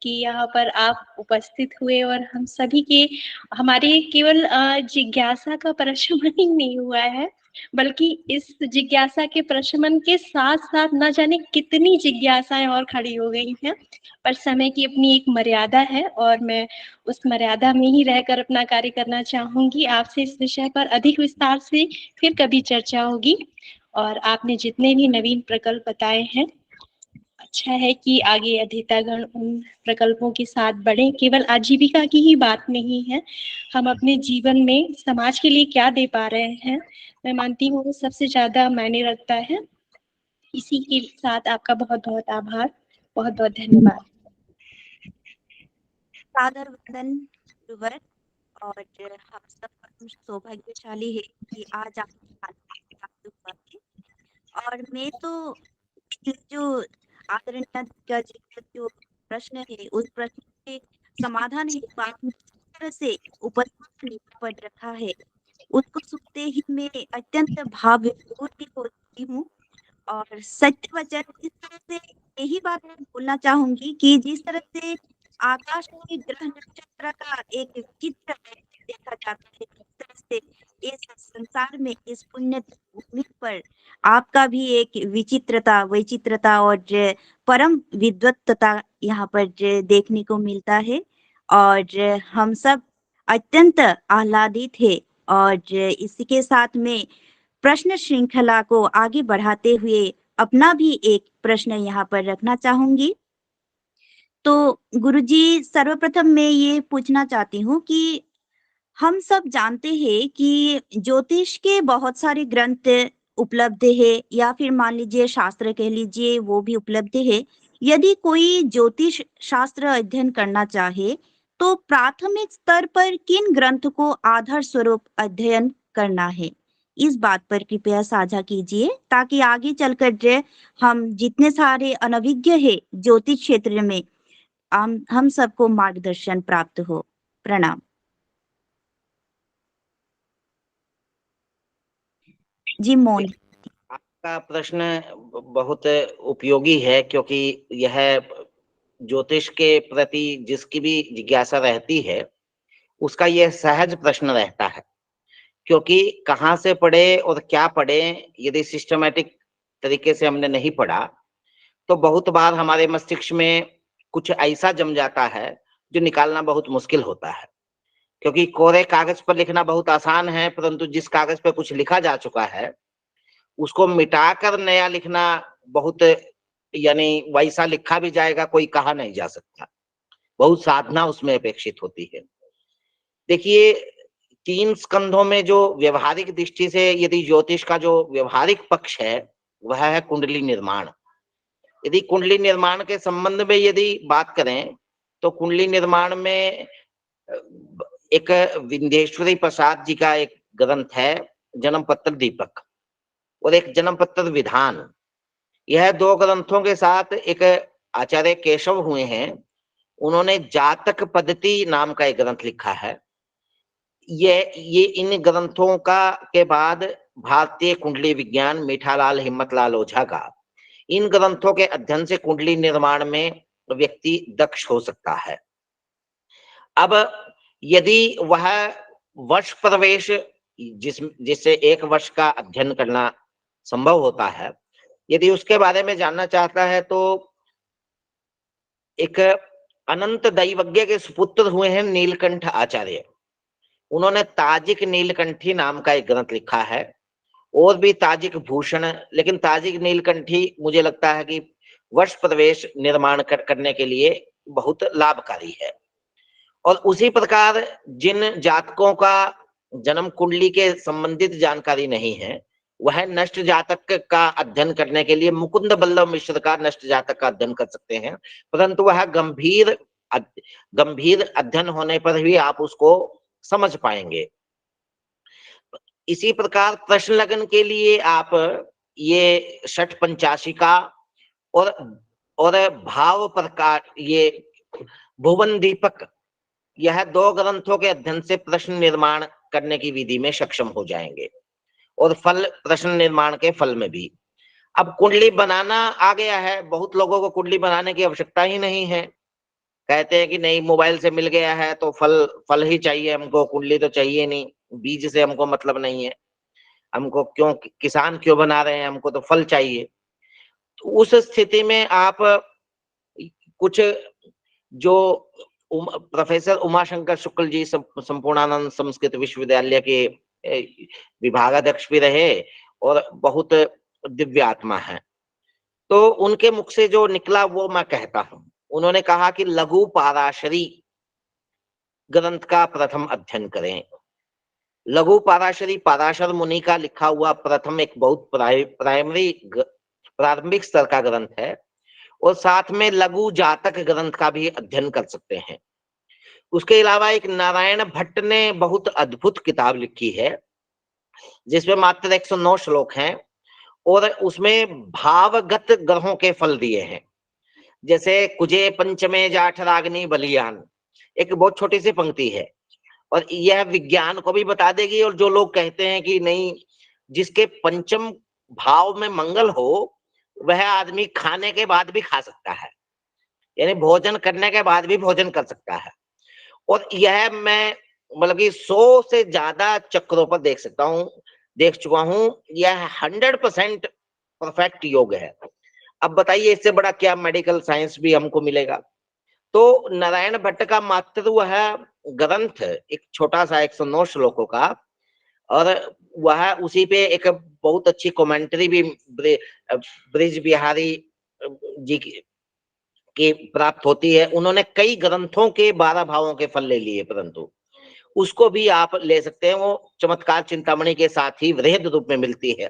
कि यहाँ पर आप उपस्थित हुए, और हम सभी के हमारे केवल जिज्ञासा का प्रशमन ही नहीं हुआ है, बल्कि इस जिज्ञासा के प्रशमन के साथ-साथ न जाने कितनी जिज्ञासाएँ और खड़ी हो गई हैं। पर समय की अपनी एक मर्यादा है, और मैं उस मर्यादा में ही रहकर अपना कार्य करना चाहूँगी। आपसे इस विषय पर अधिक विस्तार से फिर कभी चर्चा होगी। और आपने जितने भी नवीन प्रकल्प बताए हैं, अच्छा है कि आगे अधिकतरगण उन प्रकल्पों के साथ बढ़ें। केवल आजीविका की ही बात नहीं है, हम अपने जीवन में समाज के लिए क्या दे पा रहे हैं, मैं मानती हूँ वो सबसे ज़्यादा मायने रखता है। इसी के साथ आपका बहुत-बहुत आभार, बहुत-बहुत धन्यवाद। सादर वंदन गुरुवर, और हम सब सौभाग्यशाली है कि आज आपके साथ प्राप्त हुआ है। और मैं तो जो आदरणीय का जी का जो प्रश्न है, उस प्रश्न के समाधान हेतु आपने जिस तरह से उपस्थित पढ़ रखा है, उसको सुनते ही मैं अत्यंत भाव विभोर होती हूँ। और सत्य वचन इस तरह से यही बात मैं बोलना चाहूंगी कि जिस तरह से आकाश में ग्रह नक्षत्र का एक चित्र देखा जाता है, जिस तरह से इस संसार में, इस पुण्य भूमि पर आपका भी एक विचित्रता, वैचित्रता और परम विद्वत्ता यहाँ पर देखने को मिलता है। और हम सब अत्यंत आह्लादित है। और इसी के साथ में प्रश्न श्रृंखला को आगे बढ़ाते हुए अपना भी एक प्रश्न यहाँ पर रखना चाहूंगी। तो गुरुजी, सर्वप्रथम मैं ये पूछना चाहती हूँ कि हम सब जानते हैं कि ज्योतिष के बहुत सारे ग्रंथ उपलब्ध है, या फिर मान लीजिए शास्त्र कह लीजिए, वो भी उपलब्ध है। यदि कोई ज्योतिष शास्त्र अध्ययन करना चाहे तो प्राथमिक स्तर पर किन ग्रंथ को आधार स्वरूप अध्ययन करना है, इस बात पर कृपया साझा कीजिए, ताकि आगे चलकर जो हम जितने सारे अनभिज्ञ है ज्योतिष क्षेत्र में, हम सबको मार्गदर्शन प्राप्त हो। प्रणाम। जी मोहन। आपका प्रश्न बहुत उपयोगी है, क्योंकि यह ज्योतिष के प्रति जिसकी भी जिज्ञासा रहती है उसका यह सहज प्रश्न रहता है। क्योंकि कहाँ से पढ़े और क्या पढ़े, यदि सिस्टमैटिक तरीके से हमने नहीं पढ़ा तो बहुत बार हमारे मस्तिष्क में कुछ ऐसा जम जाता है जो निकालना बहुत मुश्किल होता है। क्योंकि कोरे कागज पर लिखना बहुत आसान है, परंतु जिस कागज पर कुछ लिखा जा चुका है उसको मिटाकर नया लिखना बहुत यानी वैसा लिखा भी जाएगा कोई कहा नहीं जा सकता, बहुत साधना उसमें अपेक्षित होती है। देखिए 3 स्कंधों में जो व्यवहारिक दृष्टि से यदि ज्योतिष का जो व्यवहारिक पक्ष है वह है कुंडली निर्माण। यदि कुंडली निर्माण के संबंध में यदि बात करें तो कुंडली निर्माण में एक विंध्येश्वरी प्रसाद जी का एक ग्रंथ है जन्म पत्र दीपक और एक जन्म पत्र विधान। यह 2 ग्रंथों के साथ एक आचार्य केशव हुए हैं, उन्होंने जातक पद्धति नाम का एक ग्रंथ लिखा है। ये इन ग्रंथों का के बाद भारतीय कुंडली विज्ञान मीठालाल हिम्मतलाल ओझा का, इन ग्रंथों के अध्ययन से कुंडली निर्माण में व्यक्ति दक्ष हो सकता है। अब यदि वह वर्ष प्रवेश जिससे 1 वर्ष का अध्ययन करना संभव होता है, यदि उसके बारे में जानना चाहता है तो एक अनंत दैवज्ञ के सुपुत्र हुए हैं नीलकंठ आचार्य, उन्होंने ताजिक नीलकंठी नाम का एक ग्रंथ लिखा है और भी ताजिक भूषण, लेकिन ताजिक नीलकंठी मुझे लगता है कि वर्ष प्रवेश निर्माण करने के लिए बहुत लाभकारी है। और उसी प्रकार जिन जातकों का जन्म कुंडली के संबंधित जानकारी नहीं है वह नष्ट जातक का अध्ययन करने के लिए मुकुंद बल्लभ मिश्र का नष्ट जातक का अध्ययन कर सकते हैं, परंतु वह गंभीर अध्ययन होने पर भी आप उसको समझ पाएंगे। इसी प्रकार प्रश्न लगन के लिए आप ये षट पंचाशिका और भाव प्रकार ये भुवन दीपक, यह 2 ग्रंथों के अध्ययन से प्रश्न निर्माण करने की विधि में सक्षम हो जाएंगे और फल प्रश्न निर्माण के फल में भी। अब कुंडली बनाना आ गया है, बहुत लोगों को कुंडली बनाने की आवश्यकता ही नहीं है, कहते हैं कि नहीं मोबाइल से मिल गया है तो फल ही चाहिए हमको, कुंडली तो चाहिए नहीं, बीज से हमको मतलब नहीं है, हमको क्यों किसान क्यों बना रहे हैं, हमको तो फल चाहिए। तो उस स्थिति में आप कुछ जो प्रोफेसर उमाशंकर शुक्ल जी संपूर्णानंद संस्कृत विश्वविद्यालय के विभागाध्यक्ष भी रहे और बहुत दिव्य आत्मा है, तो उनके मुख से जो निकला वो मैं कहता हूं। उन्होंने कहा कि लघु पाराशरी ग्रंथ का प्रथम अध्ययन करें। लघु पाराशरी पाराशर मुनि का लिखा हुआ प्रथम एक बहुत प्रारंभिक स्तर का ग्रंथ है और साथ में लघु जातक ग्रंथ का भी अध्ययन कर सकते हैं। उसके अलावा एक नारायण भट्ट ने बहुत अद्भुत किताब लिखी है जिसमें मात्र 109 श्लोक हैं और उसमें भावगत ग्रहों के फल दिए हैं, जैसे कुजे पंचमे जाठ रागनी बलियान, एक बहुत छोटी सी पंक्ति है और यह विज्ञान को भी बता देगी। और जो लोग कहते हैं कि नहीं जिसके पंचम भाव में मंगल हो वह आदमी खाने के बाद भी खा सकता है, यानी भोजन करने के बाद भी भोजन कर सकता है। और यह मैं मतलब कि 100 से ज्यादा चक्रों पर देख चुका हूं, यह 100% परफेक्ट योग है। अब बताइए इससे बड़ा क्या मेडिकल साइंस भी हमको मिलेगा। तो नारायण भट्ट का मात्र वह ग्रंथ एक छोटा सा 109 श्लोकों का, और वह उसी पे एक बहुत अच्छी कमेंट्री भी ब्रिज बिहारी जी की प्राप्त होती है। उन्होंने कई ग्रंथों के 12 भावों के फल ले लिए, परंतु उसको भी आप ले सकते हैं, वो चमत्कार चिंतामणि के साथ ही वृहद रूप में मिलती है।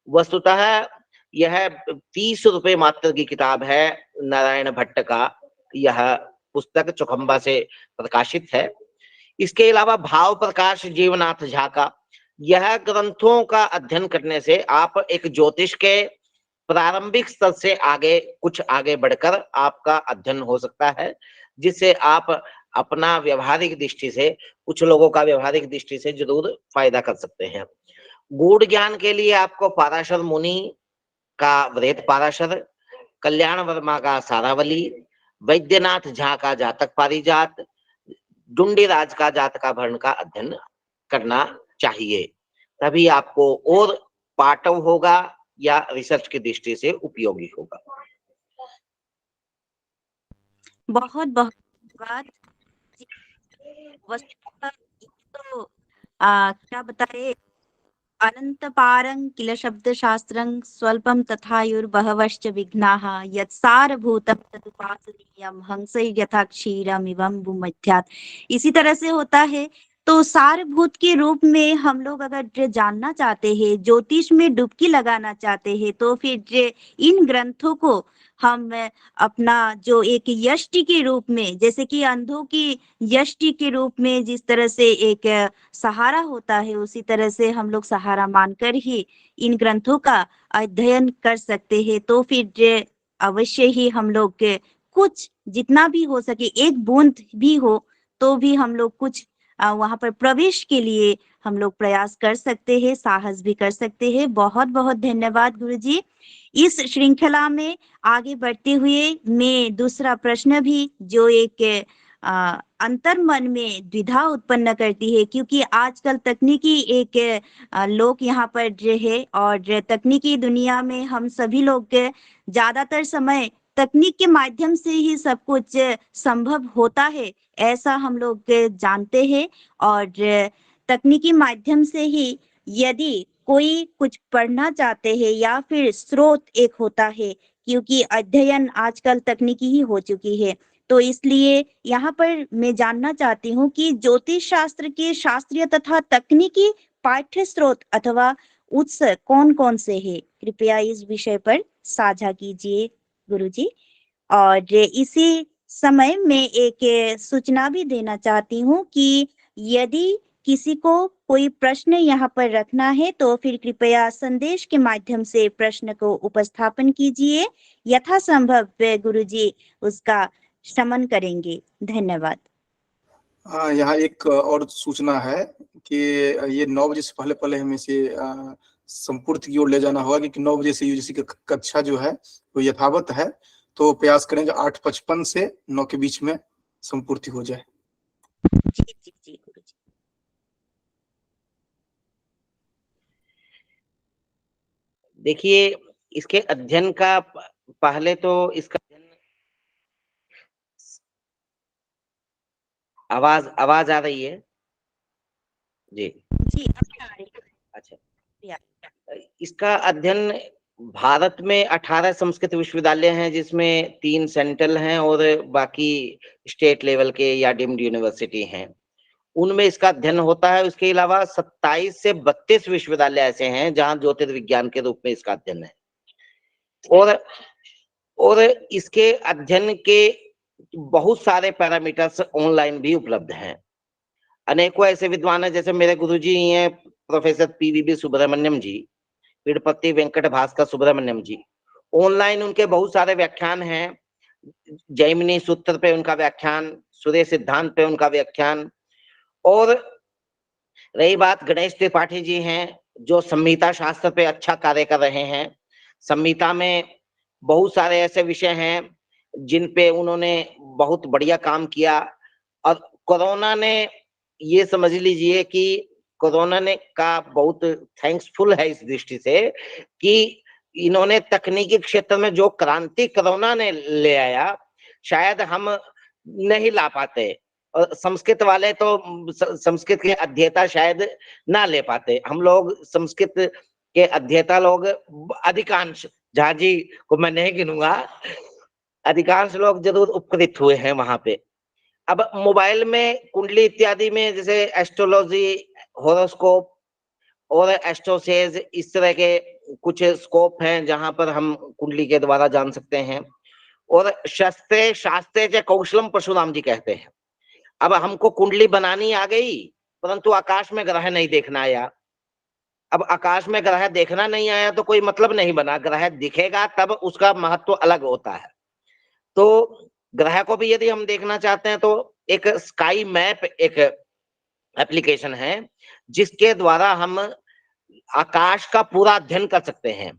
वस्तुतः यह 30 रुपए मात्र की किताब है, नारायण भट्ट का यह पुस्तक चौखंबा से प्रकाशित है। इसके अलावा भाव प्रकाश जीवनाथ झा का, यह ग्रंथों का अध्ययन करने से आप एक ज्योतिष के प्रारंभिक स्तर से कुछ आगे बढ़कर आपका अध्ययन हो सकता है, जिससे आप अपना व्यवहारिक दृष्टि से, कुछ लोगों का व्यवहारिक दृष्टि से जरूर फायदा कर सकते हैं। गूढ़ ज्ञान के लिए आपको पाराशर मुनि का वृहत पाराशर, कल्याण वर्मा का सारावली, वैद्यनाथ झा का जातक पारिजात, डुंडीराज का जातकाभरण का अध्ययन करना चाहिए, तभी आपको और पाठव होगा या रिसर्च की दृष्टि से उपयोगी होगा। बहुत बहुत धन्यवाद। वस्तुतः तो क्या बताए, अनन्तपारं किल शब्दशास्त्रं स्वल्पं तथायुर्बहवश्च विघ्नाः यत्सारभूतं तदुपासनीयं हंसैर्यथा क्षीरमिवं भूमध्यात्। इसी तरह से होता है। तो सारभूत के रूप में हम लोग अगर जानना चाहते हैं, ज्योतिष में डुबकी लगाना चाहते हैं, तो फिर इन ग्रंथों को हम अपना जो एक यष्टि के रूप में, जैसे कि अंधों की यष्टि के रूप में जिस तरह से एक सहारा होता है, उसी तरह से हम लोग सहारा मानकर ही इन ग्रंथों का अध्ययन कर सकते हैं। तो फिर अवश्य ही हम लोग के कुछ जितना भी हो सके, एक बूंद भी हो तो भी हम लोग कुछ वहां पर प्रवेश के लिए हम लोग प्रयास कर सकते हैं, साहस भी कर सकते हैं। बहुत बहुत धन्यवाद गुरुजी। इस श्रृंखला में आगे बढ़ते हुए मैं दूसरा प्रश्न भी जो एक अंतर मन में द्विधा उत्पन्न करती है, क्योंकि आजकल तकनीकी एक लोग यहाँ पर जो है, और तकनीकी दुनिया में हम सभी लोग ज्यादातर समय तकनीक के माध्यम से ही सब कुछ संभव होता है, ऐसा हम लोग जानते हैं। और तकनीकी माध्यम से ही यदि कोई कुछ पढ़ना चाहते हैं या फिर स्रोत एक होता है, क्योंकि अध्ययन आजकल तकनीकी ही हो चुकी है, तो इसलिए यहाँ पर मैं जानना चाहती हूँ कि ज्योतिष शास्त्र के शास्त्रीय तथा तकनीकी पाठ्य स्रोत अथवा उत्स कौन कौन से हैं? कृपया इस विषय पर साझा कीजिए गुरुजी। और इसी समय मैं एक सूचना भी देना चाहती हूँ कि यदि किसी को कोई प्रश्न यहाँ पर रखना है तो फिर कृपया संदेश के माध्यम से प्रश्न को उपस्थापन कीजिए, यथासंभव गुरुजी उसका शमन करेंगे। धन्यवाद। यहाँ एक और सूचना है कि ये 9 बजे से पहले पहले हमें इसे संपूर्ति की ओर ले जाना होगा, क्योंकि 9 बजे से यूजीसी की कक्षा जो है वो यथावत है, तो प्रयास करेंगे 8:55 से 9 के बीच में संपूर्ति हो जाए। जी जी जी गुरुजी। देखिए, इसके अध्ययन का पहले तो इसका आवाज आ रही है जी? जी अब आ रही है। अच्छा, इसका अध्ययन भारत में 18 संस्कृत विश्वविद्यालय हैं, जिसमें 3 सेंट्रल हैं और बाकी स्टेट लेवल के या डीम्ड यूनिवर्सिटी हैं, उनमें इसका अध्ययन होता है। उसके अलावा 27 से 32 विश्वविद्यालय ऐसे हैं जहां ज्योतिर्विज्ञान के रूप में इसका अध्ययन है। और इसके अध्ययन के बहुत सारे पैरामीटर्स ऑनलाइन भी उपलब्ध हैं। अनेकों ऐसे विद्वान हैं, जैसे मेरे गुरुजी हैं प्रोफेसर पीवीबी सुब्रमण्यम जी, पीडपति वेंकट भास्कर सुब्रमण्यम जी। ऑनलाइन उनके बहुत सारे व्याख्यान हैं। जैमिनी सूत्र पे उनका व्याख्यान, सूर्य सिद्धांत पे उनका व्याख्यान। और रही बात, गणेश त्रिपाठी जी हैं जो संहिता शास्त्र पे अच्छा कार्य कर रहे हैं। संहिता में बहुत सारे ऐसे विषय हैं जिन पे उन्होंने बहुत बढ़िया काम किया। और कोरोना ने, ये समझ लीजिए कि कोरोना ने का बहुत थैंक्सफुल है इस दृष्टि से कि इन्होंने तकनीकी क्षेत्र में जो क्रांति कोरोना ने ले आया, शायद हम नहीं ला पाते। और संस्कृत वाले तो संस्कृत के अध्येता शायद ना ले पाते। हम लोग संस्कृत के अध्येता लोग अधिकांश, झा जी को मैं नहीं गिनूंगा, अधिकांश लोग जरूर उपकृत हुए हैं वहां पे। अब मोबाइल में कुंडली इत्यादि में जैसे एस्ट्रोलॉजी, होरोस्कोप और एस्ट्रोसेज, इस तरह के कुछ स्कोप हैं जहां पर हम कुंडली के द्वारा जान सकते हैं। और शस्त्रे शास्त्रे च कौशलम परशुराम जी कहते हैं। अब हमको कुंडली बनानी आ गई, परंतु आकाश में ग्रह नहीं देखना आया। अब आकाश में ग्रह देखना नहीं आया तो कोई मतलब नहीं बना, ग्रह दिखेगा तब उसका महत्व अलग होता है। तो ग्रह को भी यदि हम देखना चाहते हैं तो एक स्काई मैप एक एप्लीकेशन है जिसके द्वारा हम आकाश का पूरा अध्ययन कर सकते हैं।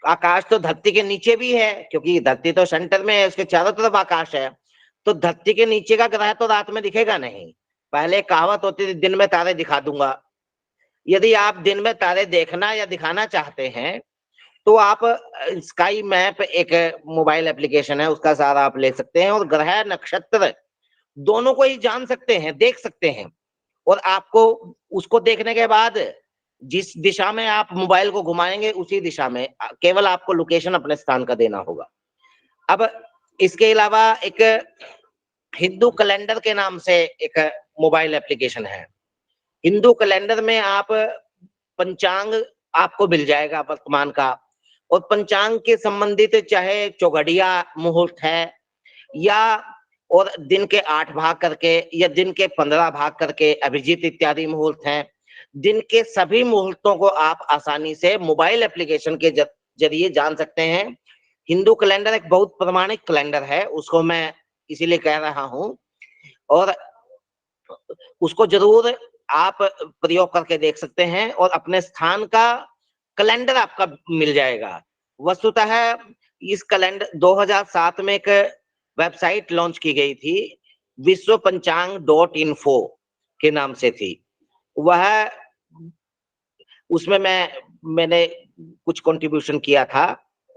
आकाश तो धरती के नीचे भी है, क्योंकि धरती तो सेंटर में है, उसके चारों तरफ आकाश है। तो धरती के नीचे का ग्रह तो रात में दिखेगा नहीं। पहले कहावत होती थी, दिन में तारे दिखा दूंगा। यदि आप दिन में तारे देखना या दिखाना चाहते हैं तो आप स्काई मैप एक मोबाइल एप्लीकेशन है, उसका सहारा आप ले सकते हैं और ग्रह नक्षत्र दोनों को ही जान सकते हैं, देख सकते हैं। और आपको उसको देखने के बाद जिस दिशा में आप मोबाइल को घुमाएंगे उसी दिशा में केवल आपको लोकेशन अपने स्थान का देना होगा। अब इसके अलावा एक हिंदू कैलेंडर के नाम से एक मोबाइल एप्लीकेशन है। हिंदू कैलेंडर में आप पंचांग आपको मिल जाएगा वर्तमान का, और पंचांग के संबंधित चाहे चौघड़िया मुहूर्त है या और दिन के 8 भाग करके या दिन के 15 भाग करके अभिजीत इत्यादि मुहूर्त हैं। दिन के सभी मुहूर्तों को आप आसानी से मोबाइल एप्लीकेशन के जरिए जान सकते हैं। हिंदू कैलेंडर एक बहुत प्रमाणिक कैलेंडर है, उसको मैं इसीलिए कह रहा हूं, और उसको जरूर आप प्रयोग करके देख सकते हैं और अपने स्थान का कैलेंडर आपका मिल जाएगा। वस्तुतः इस कैलेंडर 2007 में एक वेबसाइट लॉन्च की गई थी, विश्व पंचांग .info के नाम से थी। वह उसमें मैंने कुछ कंट्रीब्यूशन किया था।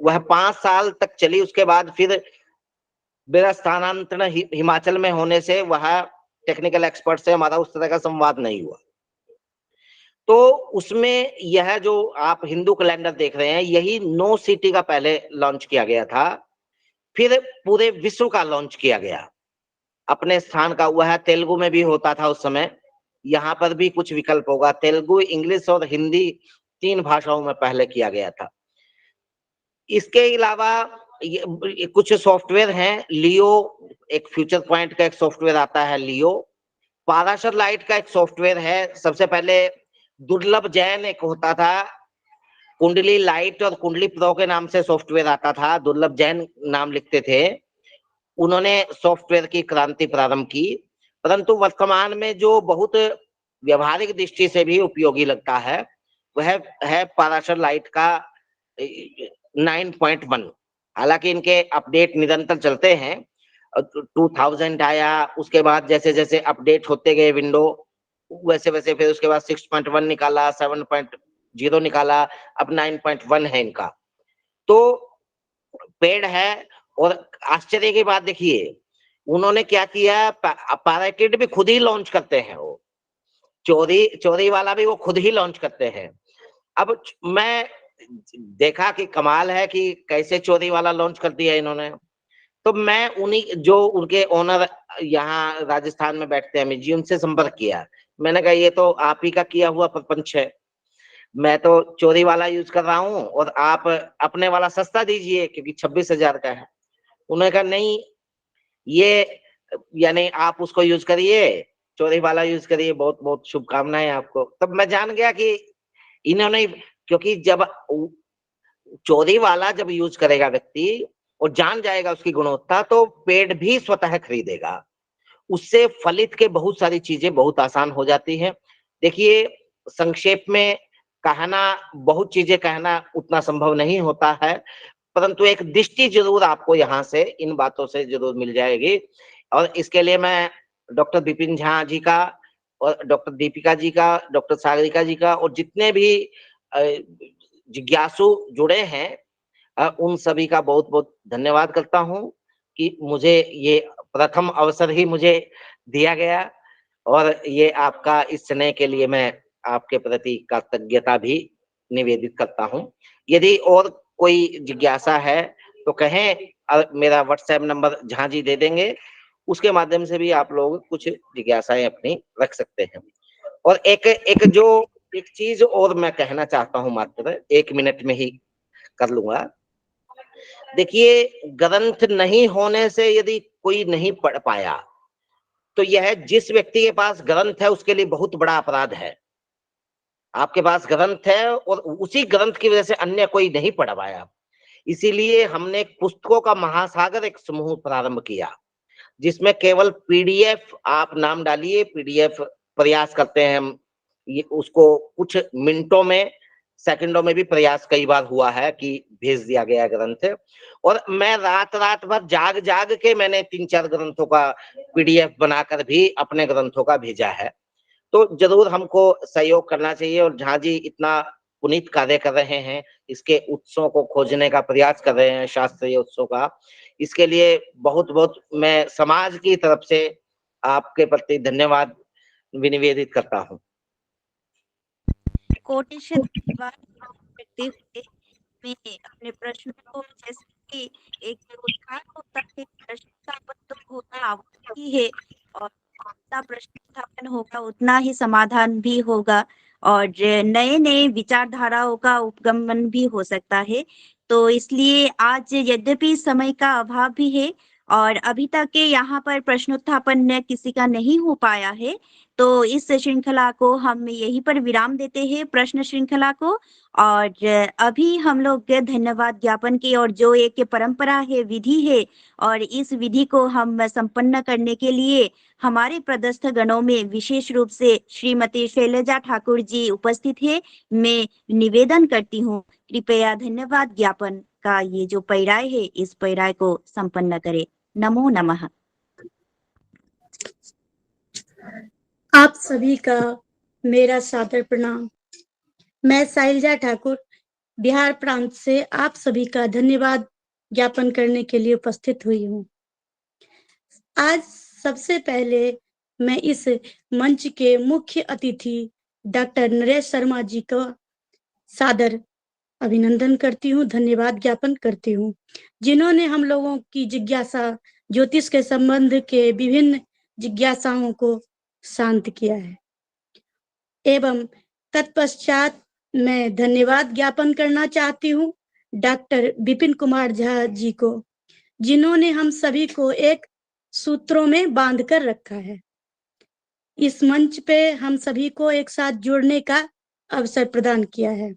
वह 5 साल तक चली, उसके बाद फिर मेरा स्थानांतरण हिमाचल में होने से वह टेक्निकल एक्सपर्ट से हमारा उस तरह का संवाद नहीं हुआ। तो उसमें यह जो आप हिंदू कैलेंडर देख रहे हैं, यही 9 सिटी का पहले लॉन्च किया गया था, फिर पूरे विश्व का लॉन्च किया गया अपने स्थान का। वह तेलुगु में भी होता था उस समय, यहाँ पर भी कुछ विकल्प होगा। तेलुगु, इंग्लिश और हिंदी 3 भाषाओं में पहले किया गया था। इसके अलावा कुछ सॉफ्टवेयर हैं, लियो एक फ्यूचर पॉइंट का एक सॉफ्टवेयर आता है, लियो। पाराशर लाइट का एक सॉफ्टवेयर है। सबसे पहले दुर्लभ जैन एक होता था, कुंडली लाइट और कुंडली प्रो के नाम से सॉफ्टवेयर आता था, दुर्लभ जैन नाम लिखते थे। उन्होंने सॉफ्टवेयर की क्रांति प्रारंभ की, परंतु वर्तमान में जो बहुत व्यवहारिक दृष्टि से भी उपयोगी लगता है वह है पाराशर लाइट का 9.1। हालांकि इनके अपडेट निरंतर चलते हैं। 2000 आया, उसके बाद जैसे जैसे अपडेट होते गए विंडो, वैसे वैसे फिर उसके बाद 6.1 निकाला, 7.0 निकाला, अब 9.1 है इनका। तो पेड़ है। और आश्चर्य की बात देखिए, उन्होंने क्या किया, पैराकिट भी खुद ही लॉन्च करते हैं। वो चोरी वाला भी वो खुद ही लॉन्च करते हैं। अब मैं देखा कि कमाल है कि कैसे चोरी वाला लॉन्च कर दिया इन्होंने। तो मैं उन्हीं जो उनके ओनर यहाँ राजस्थान में बैठते हैं, जी, उनसे संपर्क किया। मैंने कहा ये तो आप ही का किया हुआ प्रपंच है, मैं तो चोरी वाला यूज कर रहा हूँ और आप अपने वाला सस्ता दीजिए क्योंकि 26,000 का है। उन्होंने कहा नहीं, ये यानी आप उसको यूज करिए, चोरी वाला यूज करिए, बहुत बहुत शुभकामनाएं आपको। तब मैं जान गया कि इन्होंने, क्योंकि जब चोरी वाला जब यूज करेगा व्यक्ति और जान जाएगा उसकी गुणवत्ता, तो पेड़ भी स्वतः खरीदेगा। उससे फलित के बहुत सारी चीजें बहुत आसान हो जाती हैं। देखिए, संक्षेप में कहना, बहुत चीजें कहना उतना संभव नहीं होता है, परंतु एक दृष्टि जरूर आपको यहाँ से इन बातों से जरूर मिल जाएगी। और इसके लिए मैं डॉक्टर विपिन झा जी का और डॉक्टर दीपिका जी का, डॉक्टर सागरिका जी का और जितने भी जिज्ञासु जुड़े हैं उन सभी का बहुत बहुत धन्यवाद करता हूँ कि मुझे ये प्रथम अवसर ही मुझे दिया गया, और ये आपका इस स्नेह के लिए मैं आपके प्रति कृतज्ञता भी निवेदित करता हूँ। यदि और कोई जिज्ञासा है तो कहें, मेरा व्हाट्सएप नंबर झांझी दे देंगे, उसके माध्यम से भी आप लोग कुछ जिज्ञासाएं अपनी रख सकते हैं। और एक चीज और मैं कहना चाहता हूं, मात्र 1 मिनट में ही कर लूंगा। देखिए, ग्रंथ नहीं होने से यदि कोई नहीं पढ़ पाया तो यह जिस व्यक्ति के पास ग्रंथ है उसके लिए बहुत बड़ा अपराध है। आपके पास ग्रंथ है और उसी ग्रंथ की वजह से अन्य कोई नहीं पढ़ पाया। इसीलिए हमने एक पुस्तकों का महासागर एक समूह प्रारंभ किया, जिसमें केवल पीडीएफ, आप नाम डालिए, पीडीएफ प्रयास करते हैं हम, ये उसको कुछ मिनटों में, सेकंडों में भी प्रयास कई बार हुआ है कि भेज दिया गया ग्रंथ। और मैं रात भर जाग के मैंने 3-4 ग्रंथों का पीडीएफ बनाकर भी अपने ग्रंथों का भेजा है। तो जरूर हमको सहयोग करना चाहिए। और जहाँ जी इतना पुनीत कार्य कर रहे हैं, इसके उत्सवों को खोजने का प्रयास कर रहे हैं, शास्त्रीय उत्सव का, इसके लिए बहुत बहुत मैं समाज की तरफ से आपके प्रति धन्यवाद विनिवेदित करता हूँ। कोटिशत धन्यवाद करते हुए मैं अपने प्रश्न को, जैसे कि एक उद्धार होता है, प्रश्न स्थापन तो होता आवश्यक ही है, और जितना प्रश्न स्थापन होगा उतना ही समाधान भी होगा, और नए नए विचारधाराओं का उपगमन भी हो सकता है। तो इसलिए आज यद्यपि समय का अभाव भी है और अभी तक के यहाँ पर प्रश्नोत्थापन किसी का नहीं हो पाया है, तो इस श्रृंखला को हम यहीं पर विराम देते हैं, प्रश्न श्रृंखला को। और अभी हम लोग धन्यवाद ज्ञापन की और जो एक परंपरा है, विधि है, और इस विधि को हम संपन्न करने के लिए हमारे प्रदस्थ गणों में विशेष रूप से श्रीमती शैलजा ठाकुर जी उपस्थित है। मैं निवेदन करती हूँ, कृपया धन्यवाद ज्ञापन का ये जो पैराय है, इस पैराय को संपन्न करे। नमो नमः। आप सभी का मेरा सादर प्रणाम। मैं शैलजा ठाकुर बिहार प्रांत से आप सभी का धन्यवाद ज्ञापन करने के लिए उपस्थित हुई हूँ। आज सबसे पहले मैं इस मंच के मुख्य अतिथि डॉक्टर नरेश शर्मा जी का सादर अभिनंदन करती हूँ, धन्यवाद ज्ञापन करती हूँ, जिन्होंने हम लोगों की जिज्ञासा, ज्योतिष के संबंध के विभिन्न जिज्ञासाओं को शांत किया है। एवं तत्पश्चात मैं धन्यवाद ज्ञापन करना चाहती हूँ डॉक्टर विपिन कुमार झा जी को, जिन्होंने हम सभी को एक सूत्रों में बांध कर रखा है। इस मंच पे हम सभी को एक साथ जोड़ने का अवसर प्रदान किया है।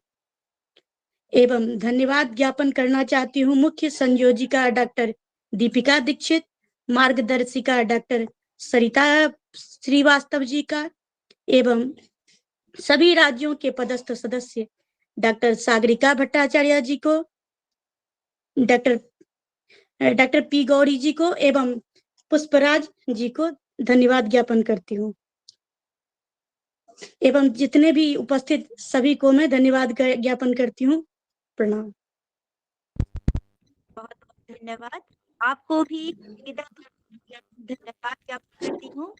एवं धन्यवाद ज्ञापन करना चाहती हूँ मुख्य संयोजिका डॉक्टर दीपिका दीक्षित, मार्गदर्शिका डॉक्टर सरिता श्रीवास्तव जी का, एवं सभी राज्यों के पदस्थ सदस्य डॉक्टर सागरिका भट्टाचार्य जी को, डॉक्टर पी गौरी जी को एवं पुष्पराज जी को धन्यवाद ज्ञापन करती हूँ। एवं जितने भी उपस्थित सभी को मैं धन्यवाद ज्ञापन करती हूँ। प्रणाम। बहुत बहुत धन्यवाद। आपको भी धन्यवाद ज्ञापन करती हूँ।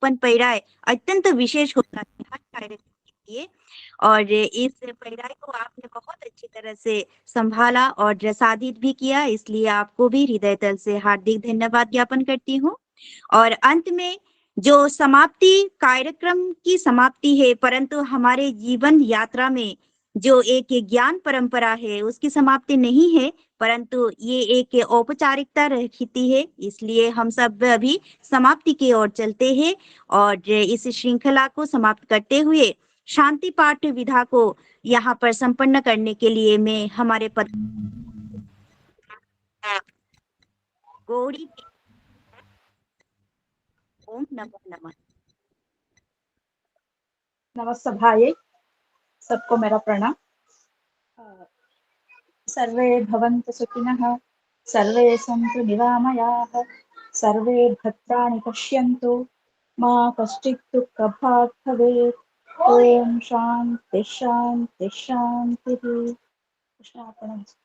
पैराय अत्यंत विशेष होता है हर कार्यक्रम के लिए, और इस पैराय को आपने बहुत अच्छी तरह से संभाला और साधित भी किया, इसलिए आपको भी हृदय तल से हार्दिक धन्यवाद ज्ञापन करती हूँ। और अंत में जो समाप्ति, कार्यक्रम की समाप्ति है, परंतु हमारे जीवन यात्रा में जो एक ज्ञान परंपरा है उसकी समाप्ति नहीं है, परंतु ये एक औपचारिकता रहती है, इसलिए हम सब अभी समाप्ति की ओर चलते हैं। और इस श्रृंखला को समाप्त करते हुए शांति पाठ विधा को यहाँ पर संपन्न करने के लिए मैं हमारे पद गौरी, ओम नमो नमः। नमस्सभाये, सबको मेरा प्रणाम। सर्वे भवन्तु सुखिनः, सर्वे सन्तु निरामयाः, सर्वे भद्राणि पश्यन्तु, मा कश्चित् दुःखभाग् भवेत्। ओम शांति शांति शांति। कृष्णार्पणमस्तु।